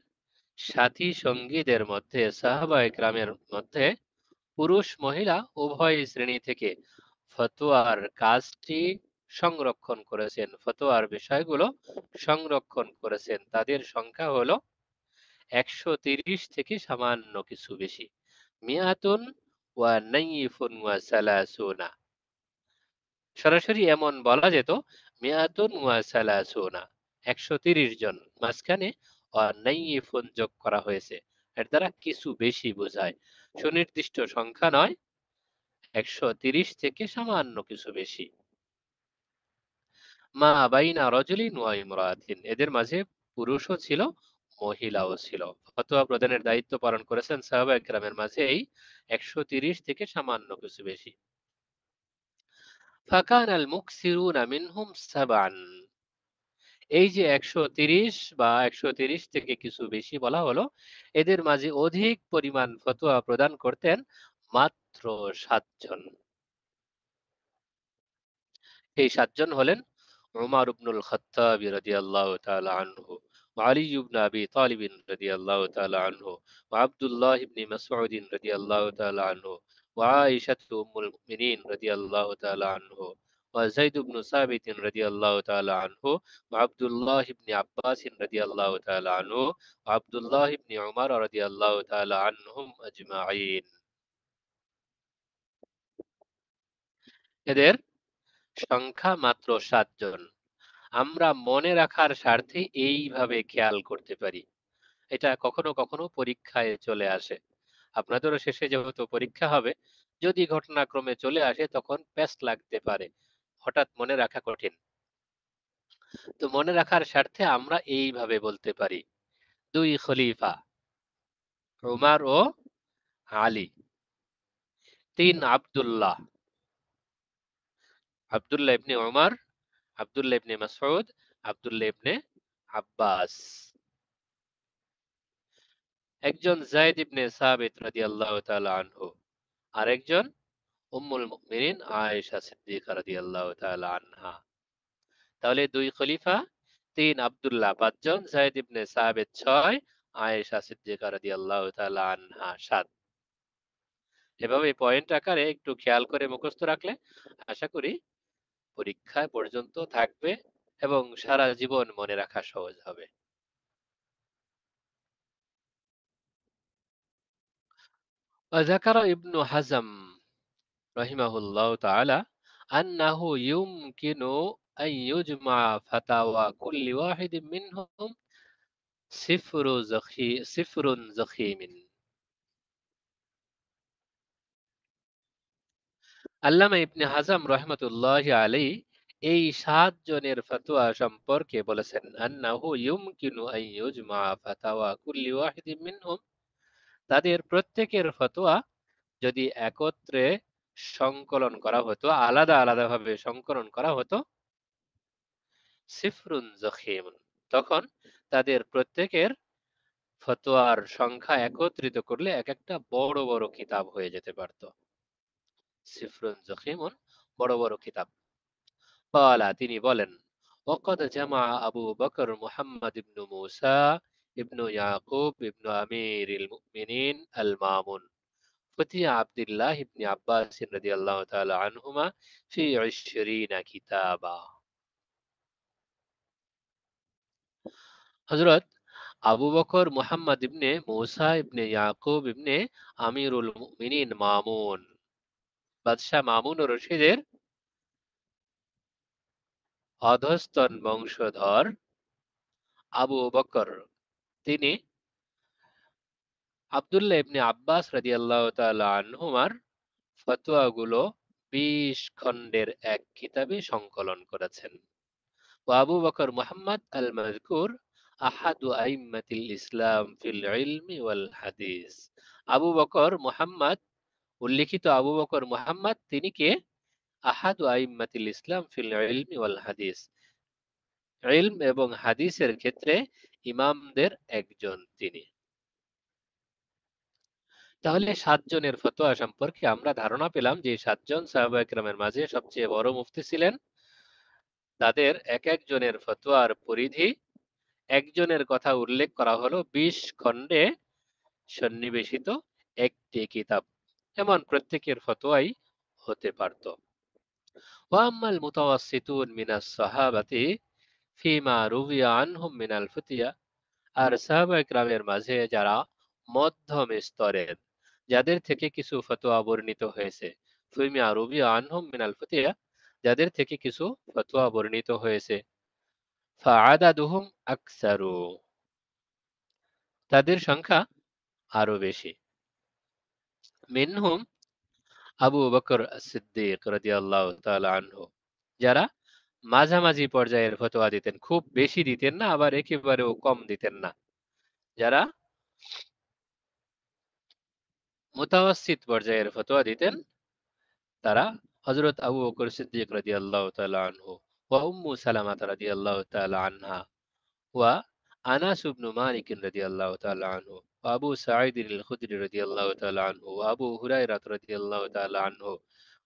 সাথী সঙ্গীদের মধ্যে, সাহাবায়ে কেরামের মধ্যে পুরুষ মহিলা উভয় শ্রেণী থেকে ফতোয়ার কাজটি সংরক্ষণ করেছেন, ফতোয়ার বিষয়গুলো সংরক্ষণ করেছেন, তাদের সংখ্যা হলো 130 থেকে সামান্য কিছু বেশি। মিয়াতুন ওয়া নাইফুন ওয়া সালাসুনা, সরাসরি এমন বলা যেত মিয়াতুন ওয়া সালাসুনা, 130 জন, মাঝখানে ওয়া নাইফুন যোগ করা হয়েছে, এর দ্বারা কিছু বেশি বোঝায়, সুনির্দিষ্ট সংখ্যা নয়, 130 থেকে সামান্য কিছু বেশি। মা বাইনা রজুলিন ওয়া ইমরাতিন, এদের মাঝে পুরুষও ছিল মহিলাও ছিল। ফতোয়া প্রদানের দায়িত্ব পালন করেছেন সাহাবায়ে কেরামের মাঝে এই 130 থেকে সামান্য কিছু বেশি। ফাকান আল মুকসিরুনা মিনহুম সাবআন, এই যে 130 বা 130 থেকে কিছু বেশি বলা হলো, এদের মাঝে অধিক পরিমাণ ফতোয়া প্রদান করতেন মাত্র 7 জন। এই 7 জন হলেন উমর ইবনুল খাত্তাব রাদিয়াল্লাহু তাআলা আনহু, আলী ইবনে আবি তালিব রাদিয়াল্লাহু তাআলা আনহু, আব্দুল্লাহ ইবনে মাসউদ রাদিয়াল্লাহু তাআলা আনহু, আয়েশা উম্মুল মুমিনিন রাদিয়াল্লাহু তাআলা আনহু, যায়েদ ইবনে সাবিত রাদিয়াল্লাহু তাআলা আনহু, আব্দুল্লাহ ইবনে আব্বাস রাদিয়াল্লাহু তাআলা আনহু, আব্দুল্লাহ ইবনে উমর রাদিয়াল্লাহু তাআলা আনহুম আজমাইন। এদের সংখ্যা মাত্র 7 জন। আমরা মনে রাখার স্বার্থে এইভাবে খেয়াল করতে পারি। এটা কখনো কখনো পরীক্ষায় চলে আসে। আপনাদেরও শেষে যেহেতু পরীক্ষা হবে, যদি ঘটনাক্রমে চলে আসে তখন প্যাচ লাগতে পারে, হঠাৎ মনে রাখা কঠিন। তো মনে রাখার স্বার্থে আমরা এইভাবে বলতে পারি, 2 খলিফা, উমার ও আলী। 3 আব্দুল্লাহ, আব্দুল্লাহ ইবনে উমার, আব্দুল্লাহ ইবনে মাসউদ, আব্দুল্লাহ ইবনে আব্বাস। একজন যায়েদ ইবনে সাবিত রাদিয়াল্লাহু তাআলা আনহু, আরেকজন উম্মুল মুমিনিন আয়েশা সিদ্দিকা রাদিয়াল্লাহু তাআলা আনহা। তাহলে 2 খলিফা, 3 আব্দুল্লাহ, 5 জন, যায়েদ ইবনে সাবিত 6, আয়েশা সিদ্দিকা রাদিয়াল্লাহু তাআলা আনহা 7। এভাবে পয়েন্ট আকারে একটু খেয়াল করে মুখস্থ রাখলে আশা করি পরীক্ষা পর্যন্ত থাকবে এবং সারা জীবন মনে রাখা সহজ হবে। وذكر ابن حزم رحمه الله تعالى أنه يمكن أن يجمع فتاوى كل واحد منهم صفر زخيم। আল্লামা ইবনে হাজাম রহমতুল্লাহ আলাই এই 7 জনের ফতোয়া সম্পর্কে বলেছেন, আন্নাহু ইউমকিনু আন ইউজমা ফাতাওয়া কুল্লি ওয়াহিদিন মিনহুম, তাদের প্রত্যেকের ফতোয়া যদি একত্রে সংকলন করা হতো, আলাদা আলাদাভাবে সংকলন করা হতো, সিফরুন জখিমুন, তখন তাদের প্রত্যেকের ফতোয়ার সংখ্যা একত্রিত করলে এক একটা বড় বড় কিতাব হয়ে যেতে পারত। সিফরুন জখিমুন, বড় বড় কিতাব। ক্বালা, তিনি বলেন, ওয়াকাদ জামা আবু বকর মুহাম্মদ ইবনু মুসা ইবনু ইয়াকুব ইবনু আমিরিল মুমিনিন আল মামুন فتي عبد الله بن عباس رضي الله تعالى عنهما في 20 كتابا। হযরত আবু বকর মুহাম্মদ ইবনে মুসা ইবনে ইয়াকুব ইবনে আমিরুল মুমিনিন মামুন, বাদশাহ মামুন রশিদের অধস্তন বংশধর আবু বকর, তিনি আব্দুল্লাহ ইবনে আব্বাস রাদিয়াল্লাহু তাআলা আনহুমার ফতোয়াগুলো 20 খণ্ডের এক কিতাবে সংকলন করেছেন। আবু বকর মুহাম্মদ আল মাযকুর আহাদু আইম্মাতিল ইসলাম ফিল ইলমি ওয়াল হাদিস। আবু বকর মুহাম্মদ, উল্লিখিত আবু বকর মুহাম্মদ, তিনি কে? আহাদু আইম্মাতিল ইসলাম ফিল ইলমি ওয়াল হাদিস, ইলম এবং হাদিসের ক্ষেত্রে ইমামদের একজন তিনি। তাহলে 7 জনের ফতোয়া সম্পর্কে আমরা ধারণা পেলাম যে 7 জন সাহাবা একরামের মাঝে সবচেয়ে বড় মুফতি ছিলেন। তাদের এক একজনের ফতোয়ার পরিধি, একজনের কথা উল্লেখ করা হলো 20 খণ্ডে সন্নিবেশিত একটি কিতাব, এমন প্রত্যেকের ফতোয়াই হতে পারত। ওয়াম্মাল মুতাওয়াসসিতুন মিনাস সাহাবাতি ফিমা রুবিয়া আনহুম মিনাল ফুতিয়া, আর সাহাবা একরামের মাঝে যারা মধ্যম স্তরের, যাদের থেকে কিছু ফতোয়া বর্ণিত হয়েছে, ফিমা রুবিয়া আনহুম মিনাল ফুতিয়া, যাদের থেকে কিছু ফতোয়া বর্ণিত হয়েছে, ফাআদাদুহুম আকসারু, তাদের সংখ্যা আরো বেশি। মিনহুম আবু বকর সিদ্দিক রাদিয়াল্লাহু তাআলা আনহু, যারা মাঝামাঝি পর্যায়ের ফতোয়া দিতেন, খুব বেশি দিতেন না, আবার একেবারেও কম দিতেন না, যারা মুতাওয়াসসিত পর্যায়ের ফতোয়া দিতেন, তারা হযরত আবু বকর সিদ্দিক রাদিয়াল্লাহু তাআলা আনহু ওয়া উম্মু সালামা রাদিয়াল্লাহু তাআলা আনহা ওয়া আনাস ইবনে মালিক রাদিয়াল্লাহু তাআলা আনহু ওয়া আবু সাঈদ আল-খুদরি রাদিয়াল্লাহু তাআলা আনহু ওয়া আবু হুরায়রা রাদিয়াল্লাহু তাআলা আনহু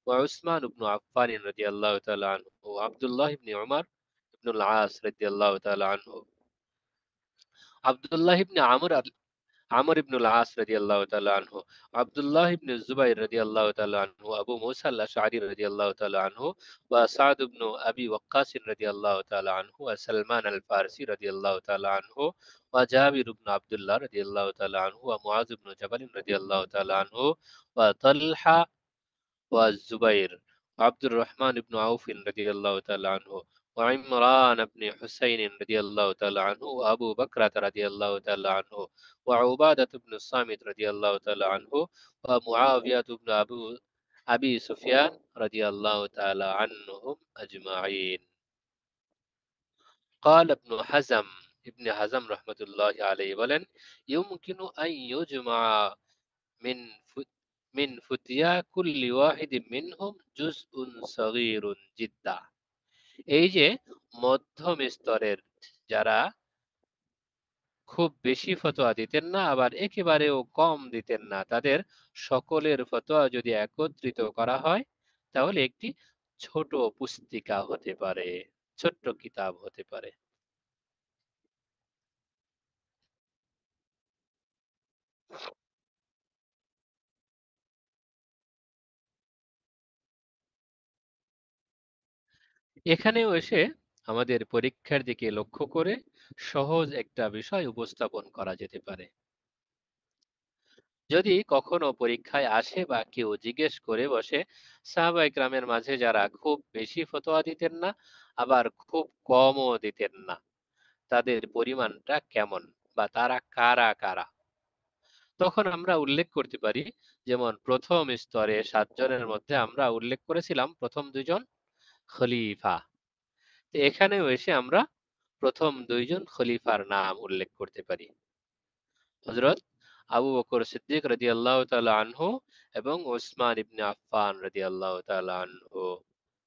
ওয়া উসমান ইবনে আফফান রাদিয়াল্লাহু তাআলা আনহু ওয়া আব্দুল্লাহ ইবনে উমর ইবনে আল-আস রাদিয়াল্লাহু তাআলা আনহু, আব্দুল্লাহ ইবনে আমর ইবনে আল-আস রাদিয়াল্লাহু তাআলা আনহু, আব্দুল্লাহ ইবনে জুবাইর রাদিয়াল্লাহু তাআলা আনহু, আবু মুসা আল-আশআরী রাদিয়াল্লাহু তাআলা আনহু ওয়া সাদ ইবনে আবি ওয়াক্কাস রাদিয়াল্লাহু তাআলা আনহু ওয়া সালমান আল-ফারসি রাদিয়াল্লাহু তাআলা আনহু ওয়া জাবির ইবনে আব্দুল্লাহ রাদিয়াল্লাহু তাআলা আনহু ওয়া মুআজ ইবনে জাবাল রাদিয়াল্লাহু তাআলা আনহু ওয়া তালহা ওয়া জুবাইর عبد الرحمن بن عوف رضي الله تعالى عنه وعمران بن حسين رضي الله تعالى عنه وأبو بكرة رضي الله تعالى عنه وعبادة بن الصامت رضي الله تعالى عنه ومعاوية بن أبي سفيان رضي الله تعالى عنهم أجمعين قال ابن حزم رحمة الله عليه বলেন يمكن أن يجمع من من فتيا كل واحد منهم جزء صغير جدا এই যে মধ্যম স্তরের যারা খুব বেশি ফতোয়া দিতেন না আবার একেবারেও কম দিতেন না তাদের সকলের ফতোয়া যদি একত্রিত করা হয় তাহলে একটি ছোট পুস্তিকা হতে পারে ছোট্ট কিতাব হতে পারে এখানেও এসে আমাদের পরীক্ষার দিকে লক্ষ্য করে সহজ একটা বিষয় উপস্থাপন করা যেতে পারে যদি কখনো পরীক্ষায় আসে বা কেউ জিজ্ঞেস করে বসে সাহাবা ইকরামের মাঝে যারা খুব বেশি ফতোয়া দিতেন না আবার খুব কমও দিতেন না তাদের পরিমাণটা কেমন বা তারা কারা কারা তখন আমরা উল্লেখ করতে পারি যেমন প্রথম স্তরে 7 জনের মধ্যে আমরা উল্লেখ করেছিলাম প্রথম দুইজন খলিফা তো এখানেও এসে আমরা প্রথম দুইজন খলিফার নাম উল্লেখ করতে পারি হযরত আবু বকর সিদ্দিক রাদিয়াল্লাহু তাআলা আনহু এবং ওসমান ইবনে আফফান রাদিয়াল্লাহু তাআলা আনহু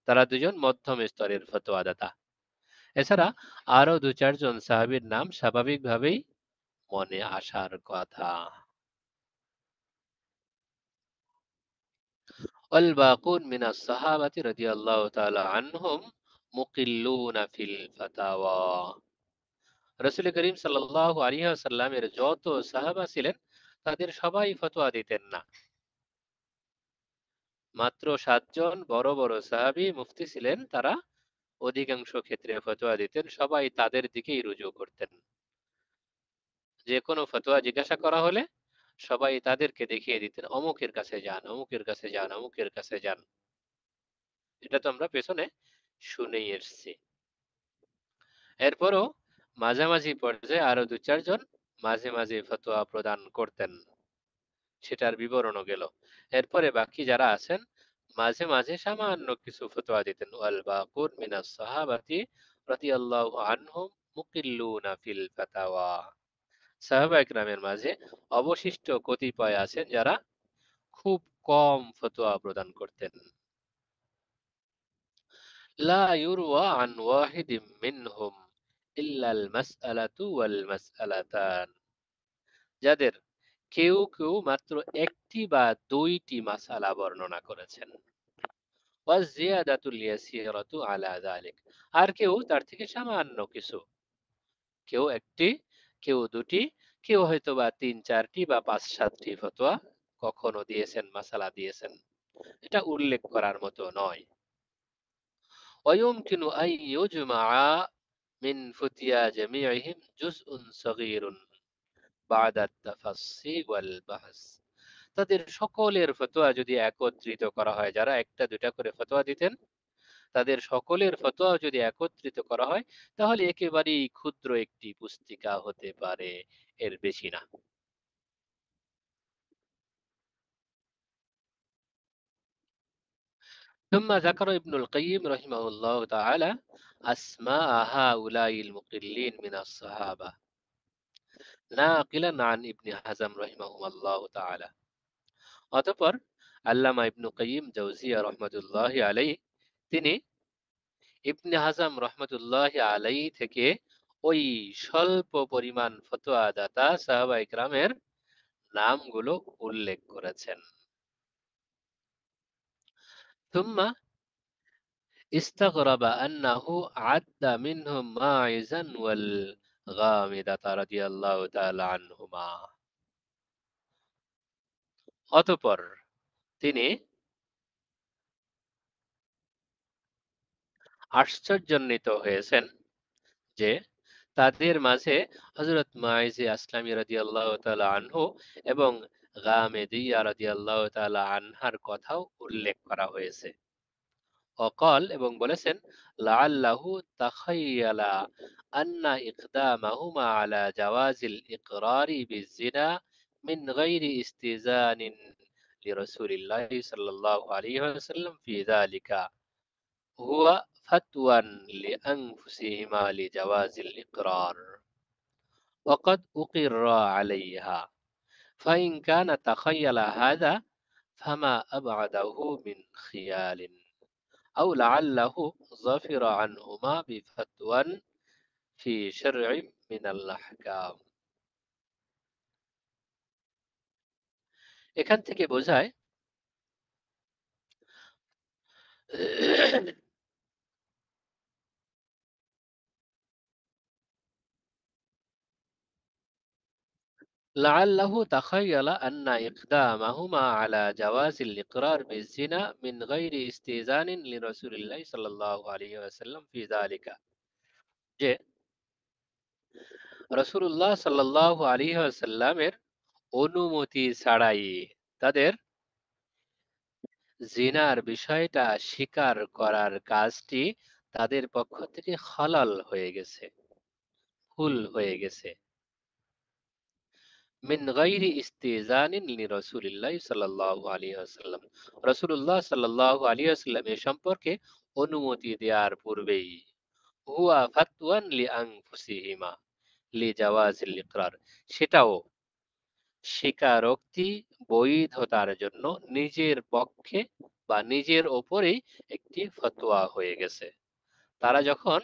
তারা দুজন মধ্যম স্তরের ফতোয়াদাতা এছাড়া আরো দু চারজন সাহাবীর নাম স্বাভাবিকভাবেই মনে আসার কথা والباقون من الصحابة رضي الله تعالى عنهم مقلون في الفتاوى রাসূল করিম সাল্লাল্লাহু আলাইহি ওয়াসাল্লামের যত সাহাবা ছিলেন তাদের সবাই ফতোয়া দিতেন না মাত্র 7 জন বড় বড় সাহাবী মুফতি ছিলেন তারা অধিকাংশ ক্ষেত্রে ফতোয়া দিতেন সবাই তাদের দিকেই রুজু করতেন যে কোনো ফতোয়া জিজ্ঞাসা করা হলে সবাই তাদেরকে দেখিয়ে দিতেন অমুকের কাছে যান অমুকের কাছে যান অমুকের কাছে যান এটা তো আমরা পেছনে শুনেই এসেছি এরপরও মাঝামাঝি পর্যায়ে আরো দু চারজন মাঝে মাঝে ফতোয়া প্রদান করতেন সেটার বিবরণও গেল এরপরে বাকি যারা আছেন মাঝে মাঝে সামান্য কিছু ফতোয়া দিতেন ওয়াল বাকুর মিনাস সাহাবাতি রাদিয়াল্লাহু আনহুম মুকিল্লুনা ফিল ফাতাওয়া সাহাবা ইকরামের মাঝে অবশিষ্ট কতিপয় আছেন যারা খুব কম ফতোয়া প্রদান করতেন লা ইউরওয়া আন ওয়াহিদিম মিনহুম ইল্লাল মাসআলাতু ওয়াল মাসআলাতান যাদের কেউ কেউ মাত্র একটি বা দুইটি মাসালা বর্ণনা করেছেন ওয়াজিয়াদাতুল ইয়াসিরাতু আলা যালিক আর কেউ তার থেকে সামান্য কিছু কেউ একটি কেউ দুটি কেউ হয়তো বা 3-4টি বা 5-7টি ফতোয়া কখনো দিয়েছেন মাসালা দিয়েছেন এটা উল্লেখ করার মতো নয় ওয়ায়ুমকিনু আন ইউজমাআ মিন ফুতিয়া জামিইহিম জুজউন সাগীরুন বা'দা তাফাসসি ওয়াল বাহস তাদের সকলের ফতোয়া যদি একত্রিত করা হয় যারা একটা দুটা করে ফতোয়া দিতেন তাদের সকলের ফতোয়া যদি একত্রিত করা হয় তাহলে একেবারেই ক্ষুদ্র একটি পুস্তিকা হতে পারে এর বেশি না ثم ذكر ابن القيم رحمه الله تعالى أسماء هؤلاء المقلين من الصحابة ناقلا عن ابن حزم رحمه الله تعالى অতঃপর আল্লামা ইবনু কাইয়িম জাওজিয়া রহমাতুল্লাহি আলাইহি তিনি ইবনে হাজাম রহমতুল্লাহি আলাইহি থেকে ওই স্বল্প পরিমাণ ফতোয়া দাতা সাহাবা ইকরামের নামগুলো উল্লেখ করেছেন ثم استغرب أنه عد منهم ماعزا والغامدة رضي الله تعالى عنهما অতঃপর তিনি আশ্চর্যান্বিত হয়েছেন যে তাদের মাঝে হযরত মাইজে আসলামী রাদিয়াল্লাহু তাআলা আনহু এবং গামেদিয়া রাদিয়াল্লাহু তাআলা আনহার কথাও উল্লেখ করা হয়েছে অকাল এবং বলেছেন লাআল্লাহু তাখায়্যালা আন্না ইকদামাহুমা আলা জাওয়াজিল ইকরারি বিজিনা মিন গায়রি ইস্তিজানিন লিরাসূলিল্লাহি সাল্লাল্লাহু আলাইহি ওয়াসাল্লাম ফি যালিকা হুয়া ফাতওয়ান লিআনফুসিহিমা লিজাওয়াজিল ইকরার وقد أقر عليها فإن كان تخيل هذا فما أبعده من خيال أو لعله ظفر عنهما بفتوى في شرع من الأحكام এখান থেকে বোঝায় لعله تخيل أن إقدامهما على جواز الإقرار بالزنا من غير استئذان لرسول الله صلى الله عليه وسلم في ذلك যে রাসূলুল্লাহ সাল্লাল্লাহু আলাইহি ওয়াসাল্লামের অনুমতি ছাড়াই তাদের জিনার বিষয়টা স্বীকার করার কাজটি তাদের পক্ষ থেকে হালাল হয়ে গেছে, ভুল হয়ে গেছে। মিন গায়রি ইস্তিজানিন লিরাসূলিল্লাহি সাল্লাল্লাহু আলাইহি ওয়াসাল্লাম, রাসূলুল্লাহ সাল্লাল্লাহু আলাইহি ওয়াসাল্লাম এ সম্পর্কে অনুমতি দেওয়ার পূর্বেই হুয়া ফাতওয়ান লিআনফুসিহিমা লিজাওয়াজিল ইকরার, সেটাও স্বীকারোক্তি বৈধতার জন্য নিজের পক্ষে বা নিজের ওপরেই একটি ফতোয়া হয়ে গেছে। তারা যখন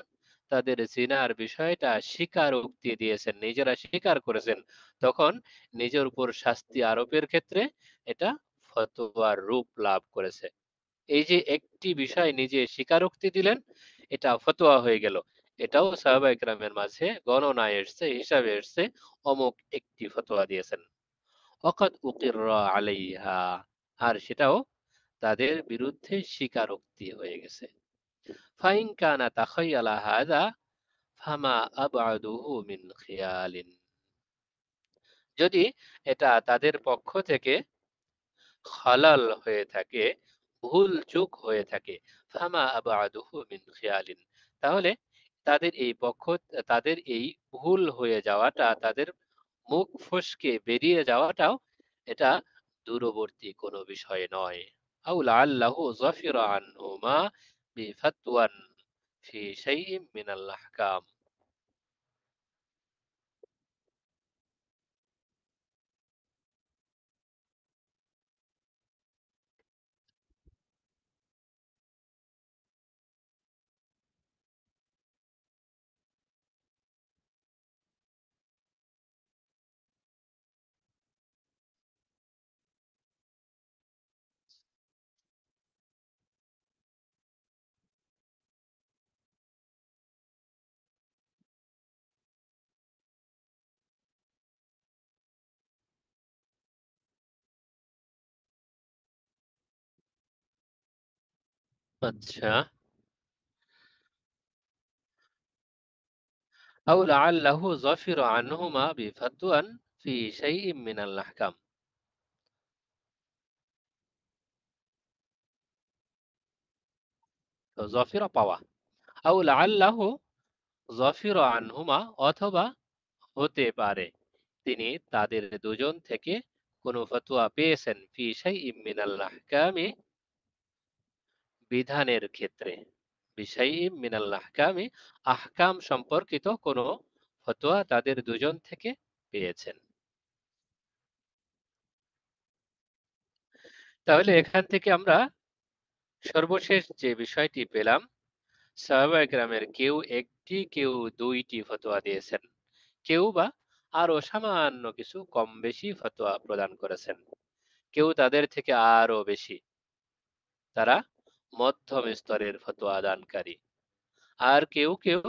তাদের জিনার বিষয়টা স্বীকারোক্তি দিয়েছেন, নিজেরা স্বীকার করেছেন, তখন নিজের উপর শাস্তি আরোপের ক্ষেত্রে এটা ফতোয়ার রূপ লাভ করেছে। এই যে একটি বিষয় নিজে স্বীকারোক্তি দিলেন, এটা ফতোয়া হয়ে গেল, এটাও সাহাবায়ে কেরামের মাঝে গণনায় এসছে, হিসাবে এসছে, অমুক একটি ফতোয়া দিয়েছেন। ওয়াকাদ উকিররা আলাইহা, আর সেটাও তাদের বিরুদ্ধে স্বীকারোক্তি হয়ে গেছে। ফাইন কানা তাখায়্যালা হাযা ফামা আবআদুহু মিন খিয়ালিন, যদি এটা তাদের পক্ষ থেকে হালাল হয়ে থাকে, ভুল চুক হয়ে থাকে, ফামা আবআদুহু মিন খিয়ালিন, তাহলে তাদের এই ভুল হয়ে যাওয়াটা, তাদের মুখ ফসকে বেরিয়ে যাওয়াটাও এটা দূরবর্তী কোনো বিষয় নয়। আও লাআল্লাহু যাফিরা আনহুমা বিফাতওয়ান ফি শাইইন মিনাল আহকাম। আচ্ছা, আও লাআল্লাহু যাফিরা আনহুমা বিফাতওয়ান ফি শাইইন মিনাল আহকাম, তো যাফিরা পাওয়া, আও লাআল্লাহু যাফিরা আনহুমা, অথবা হতে পারে তিনি তাদের দুজন থেকে কোনো ফতোয়া পেয়েছেন, ফি শাইইন মিনাল আহকামি, বিধানের ক্ষেত্রে, বিশাইইন মিনাল আহকামি, আহকাম সম্পর্কিত কোনো ফতোয়া তাদের দুজন থেকে পেয়েছেন। তাহলে এখান থেকে আমরা সর্বশেষ যে বিষয়টি পেলাম, সাহাবায়ে কেরামের কেউ একটি, কেউ দুইটি ফতোয়া দিয়েছেন, কেউ বা আরো সামান্য কিছু কম বেশি ফতোয়া প্রদান করেছেন, কেউ তাদের থেকে আরো বেশি, তারা মধ্যম স্তরের ফতোয়া দানকারী, আর কেউ কেউ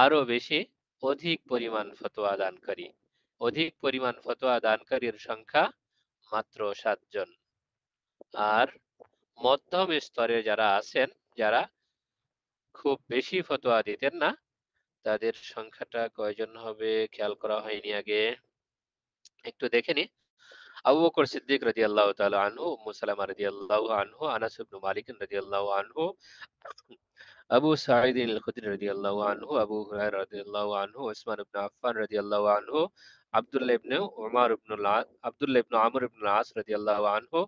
আরো বেশি, অধিক পরিমাণ ফতোয়া দানকারী। অধিক পরিমাণ ফতোয়া দানকারীর সংখ্যা মাত্র 7 জন, আর মধ্যম স্তরে যারা আছেন, যারা খুব বেশি ফতোয়া দিতেন না, তাদের সংখ্যাটা কয়জন হবে খেয়াল করা হয়নি আগে, একটু দেখে নি। আবু বকর সিদ্দিক রাদিয়াল্লাহু তাআলা আনহু, উম্মু সালামা রাদিয়াল্লাহু আনহু, আনাস ইবনে মালিক রাদিয়াল্লাহু আনহু, আবু সাঈদ আল খুদরি রাদিয়াল্লাহু আনহু, আবু হুরায়রা রাদিয়াল্লাহু আনহু, উসমান ইবনে আফফান রাদিয়াল্লাহু আনহু, আব্দুল্লাহ ইবনে আমর ইবনে আস রাদিয়াল্লাহু আনহু,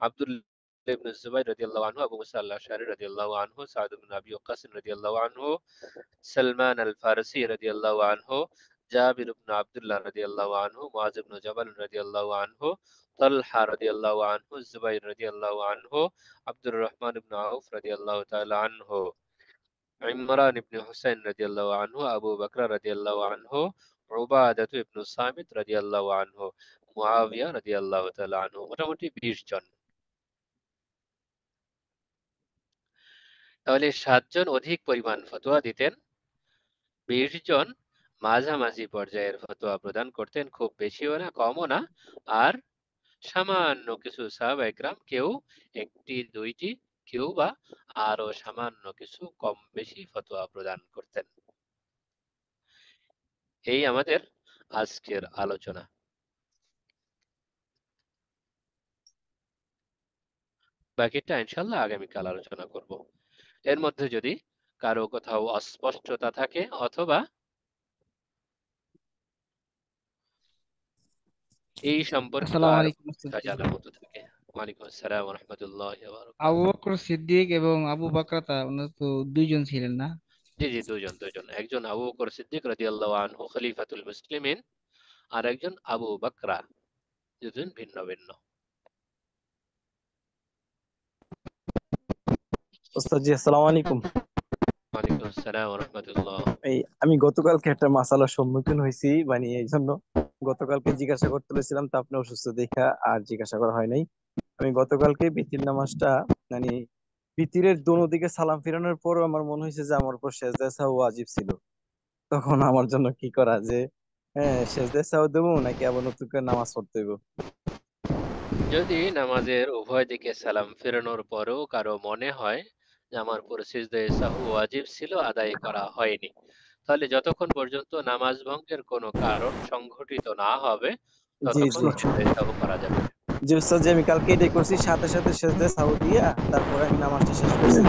আব্দুল্লাহ ইবনে জুবাইর রাদিয়াল্লাহু আনহু, আবু মুসা আল আশআরী রাদিয়াল্লাহু আনহু, সাদ ইবনে আবি ওয়াক্কাস রাদিয়াল্লাহু আনহু, সালমান আল ফারসি রাদিয়াল্লাহু আনহু, জাবির ইবনে আব্দুল্লাহ রাদিয়াল্লাহু আনহু, মুআজ ইবনে জাবাল রাদিয়াল্লাহু আনহু, তালহা রাদিয়াল্লাহু আনহু, জুবাইর রাদিয়াল্লাহু আনহু, আব্দুর রহমান ইবনে আউফ রাদিয়াল্লাহু তাআলা আনহু, ইমরান ইবনে হুসাইন রাদিয়াল্লাহু আনহু, আবু বকর রাদিয়াল্লাহু আনহু, উবাদাতু ইবনে সামিত রাদিয়াল্লাহু আনহু, মুআবিয়া রাদিয়াল্লাহু তাআলা আনহু। মোটামুটি 20 জন। তাহলে 7 জন অধিক পরিমাণ ফতোয়া দিতেন, 20 জন মাঝামাঝি পর্যায়ের ফতোয়া প্রদান করতেন, খুব বেশিও না কমও না। আর সামান্য কিছু সাহাবায়ে কেরাম, কেউ একটি দুইটি, কেউ বা আরো সামান্য কিছু কম বেশি ফতোয়া প্রদান করতেন। এই আমাদের আজকের আলোচনা। বাকিটা ইনশাল্লাহ আগামীকাল আলোচনা করব। এর মধ্যে যদি কারো কোথাও অস্পষ্টতা থাকে অথবা এই সম্পর্কিত আসসালামু আর আলাইকুম কথা ওস্তাদ। জানার মতো থাকে। ওয়ালাইকুম আসসালাম ওয়া রাহমাতুল্লাহি ওয়া আবু বারাকাতুহু। বকর সিদ্দিক এবং আবু বকরাতা ওনারা তো দুইজন ছিলেন না? জি জি, দুজন। একজন আবু বকর সিদ্দিক রাদিয়াল্লাহু আনহু খলিফাতুল মুসলিমিন, আর একজন আবু বকরা, দুজন ভিন্ন ভিন্ন। ওস্তাদ জি, আসসালামু আলাইকুম। ওয়ালাইকুম আসসালাম ওয়া রাহমাতুল্লাহ। আমি গতকালকে একটা মাসালার সম্মুখীন হয়েছি, মানে এই জন্য গতকালকে জিজ্ঞাসা করতে বলেছিলাম, তা আপনি অসুস্থ দেখা আর জিজ্ঞাসা করা হয় নাই। আমি গতকালকে বিতির নামাজটা, মানে বিতিরের দোনো দিকে সালাম ফিরানোর পরও আমার মনে হয়েছে যে আমার উপর সেজদায় সাহু ওয়াজিব ছিল। তখন আমার জন্য কি করা, যে সেজদায় সাহু দেবো নাকি আবার নতুন করে নামাজ পড়তে হইব? যদি নামাজের উভয় দিকে সালাম ফেরানোর পরেও কারো মনে হয় যে আমার উপর সিজদায়ে সাহু ওয়াজিব ছিল, আদায় করা হয়নি, তাহলে যতক্ষণ পর্যন্ত নামাজ ভঙ্গের কোনো কারণ সংঘটিত না হবে জি ততক্ষণ জি সিজদায়ে সাহু করা যাবে। জি উস্তাদ জি, আমি কালকে এটাই করছি, সাথে সাথে সেজদায় সাহু দিয়া তারপরে আমি নামাজটা শেষ করছি।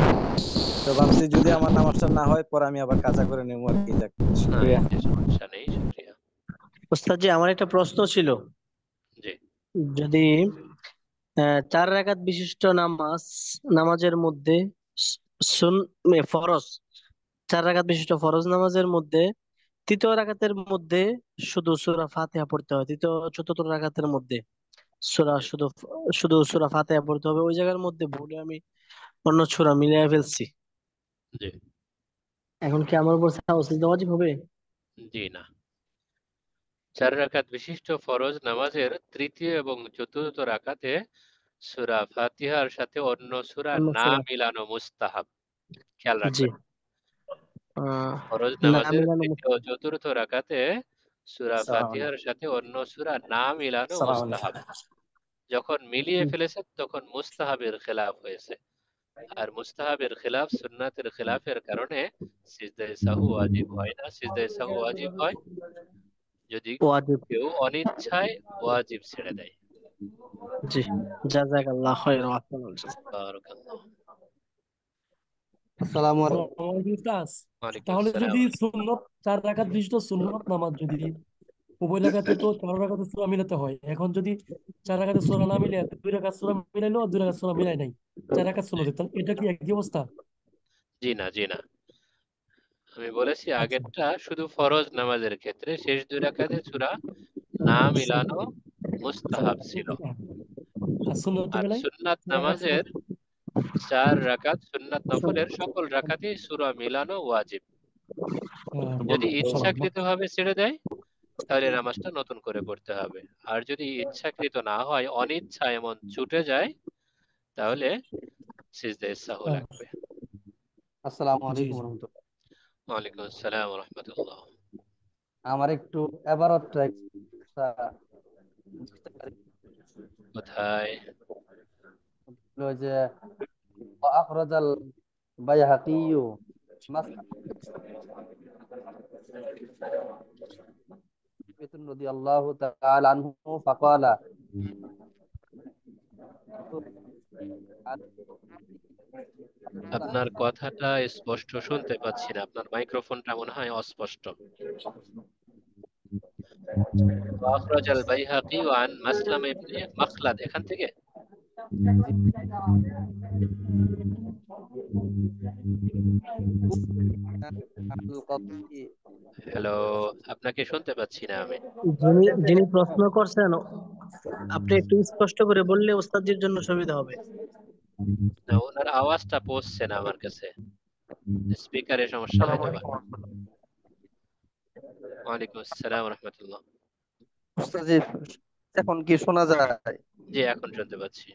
তো ভাবছি যদি আমার নামাজটা না হয় পরে আমি আবার কাজা করে নেবো আর কি। যাক, না, শুকরিয়া। এতে সমস্যা নেই, শুকরিয়া। ওস্তাদ জি, আমার একটা প্রশ্ন ছিল। জি যদি 4 রাকাত বিশিষ্ট নামাজের মধ্যে স- ফরজ, 4 রাকাত বিশিষ্ট ফরজ নামাজের মধ্যে তৃতীয় রাকাতের মধ্যে শুধু সূরা ফাতিহা পড়তে হয়, তৃতীয় চতুর্থ রাকাতের মধ্যে সূরা জি শুধু শুধু সূরা ফাতিহা পড়তে হবে, ওই জায়গার মধ্যে ভুলে আমি অন্য সূরা মিলিয়ে ফেলছি, জি এখন কি আমার উপর সাজদা ওয়াজিব হবে? জি না, 4 রাকাত বিশিষ্ট ফরজ নামাজের তৃতীয় এবং চতুর্থ রাকাতে সূরা ফাতিহার সাথে অন্য সূরা অন্য না সূরা, মিলানো মুস্তাহাব। খেয়াল জি, রাখবেন, আহ ফরজ না নামাজের মিলানো তৃতীয় ও চতুর্থ রাকাতে সূরা আসসালামু ফাতিহার সাথে অন্য সূরা না মিলানো মুস্তাহাব। আলাইকুম। যখন মিলিয়ে ফেলেছেন তখন মুস্তাহাবের খেলাফ হয়েছে, আর মুস্তাহাবের খেলাফ সুন্নাতের খেলাফের কারণে সিজদায়ে সাহু ওয়াজিব হয় না। সিজদায়ে সাহু ওয়াজিব হয় যদি ওয়াজিব, কেউ অনিচ্ছায় ওয়াজিব ছেড়ে দেয়। জি, জাযাকাল্লাহ খায়র ওয়া আহসানুল জাযা। বারাকাল্লাহ। আসসালামু আলাইকুম। আসসালামু আলাইকুম উস্তাদ। ওয়ালাইকুম তাহলে আসসালাম। যদি সুন্নত 4 রাকাত বিশিষ্ট সুন্নত নামাজ, যদি উভয় রাকাতে তো 4 রাকাতে সূরা মিলাতে হয়, এখন যদি 4 রাকাতে সূরা না মিলে 2 রাকাত সূরা মিলাইলো আর 2 রাকাত সূরা মিলাই নাই, 4 রাকাত সুন্নত, তাহলে এটা কি একই অবস্থা? জি না, আমি বলেছি আচ্ছা আগেরটা শুধু ফরজ নামাজের ক্ষেত্রে, শেষ 2 রাকাতে সূরা না মিলানো মুস্তাহাব ছিল। আর সুন্নত আর বেলায় সুন্নাত 4 রাকাত নামাজের 4 রাকাত সুন্নাত নফলের সকল রাকাতেই সূরা মিলানো ওয়াজিব। যদি মাশাআল্লাহ। ইচ্ছাকৃতভাবে ছেড়ে দেয় তাহলে নামাজটা নতুন করে পড়তে হবে। আর যদি ইচ্ছাকৃত না হয়, অনিচ্ছা এমন ছুটে যায়, তাহলে সিজদায়ে সাহু লাগবে। আসসালামু জি আলাইকুম জি। রহমতুল্লাহ। ওয়ালাইকুম আসসালাম ওয়া রাহমাতুল্লাহ। আমার একটু এবারতটা বুঝতে পারি, কোথায়? হলো যে আখরাজাল বাইহাকি রাদিয়াল্লাহু তাআলা আনহু ফাকালা আপনার কথাটা স্পষ্ট শুনতে পাচ্ছি না, আপনার মাইক্রোফোনটা মনে হয় অস্পষ্ট। وأخرج البيهقي عن مسلم بن مخلد এখান থেকে। হ্যালো, আপনাকে শুনতে পাচ্ছি না আমি। যিনি যিনি প্রশ্ন করছেন আপনি একটু স্পষ্ট করে বললে ওস্তাদের জন্য সুবিধা হবে। না, ওনার আওয়াজটা পৌঁছছে না আমার কাছে, স্পিকারের সমস্যা হয়তো বা। ওয়ালাইকুম আসসালাম রহমতুল্লাহ। উস্তাদ জি, এখন কি শোনা যায়? জি, এখন শুনতে পাচ্ছি।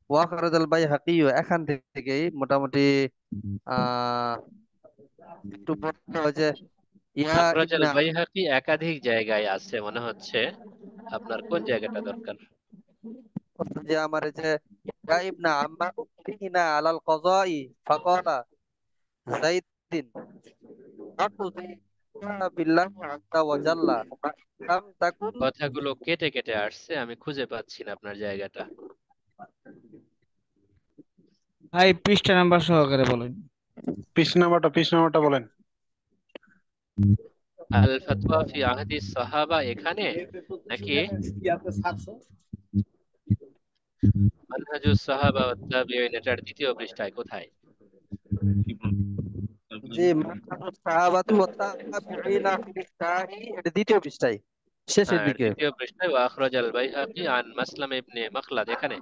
ওয়াকারাজাল বাইহাকি এখান থেকেই মোটামুটি আহ একটু বলতে হয় যে ইয়া আখরাজাল ইবনে বাইহাকি একাধিক জায়গায় আছে মনে হচ্ছে, আপনার কোন জায়গাটা দরকার? উস্তাদ জি আমার এই যে ইয়া ইবনে আম্মা উক্তিনা আলাল কযাই ফাকালা যাইদিন আতুযি বিল্লাহি আযজা ওয়া জাল্লা লাম তাকুন। কথাগুলো কেটে কেটে আসছে, আমি খুঁজে পাচ্ছি না আপনার জায়গাটা। ভাই পৃষ্ঠা নাম্বার সহকারে বলেন। পিস নাম্বারটা বলেন। আল ফাতওয়া ফি আহদি সাহাবা এখানে, নাকি মানহাজুস সাহাবা ওয়াত তাবিঈন এটার দ্বিতীয় পৃষ্ঠায় কোথায়? জি মানহাজুস সাহাবাতি ওয়াত তাবিঈনা ফিল এটা দ্বিতীয় পৃষ্ঠায় শেষের হ্যাঁ, দিকে। দ্বিতীয় পৃষ্ঠায় ওয়া আখরাজাল বাইহাকি আন মাসলাম ইবনে মাখলাদ এখানে।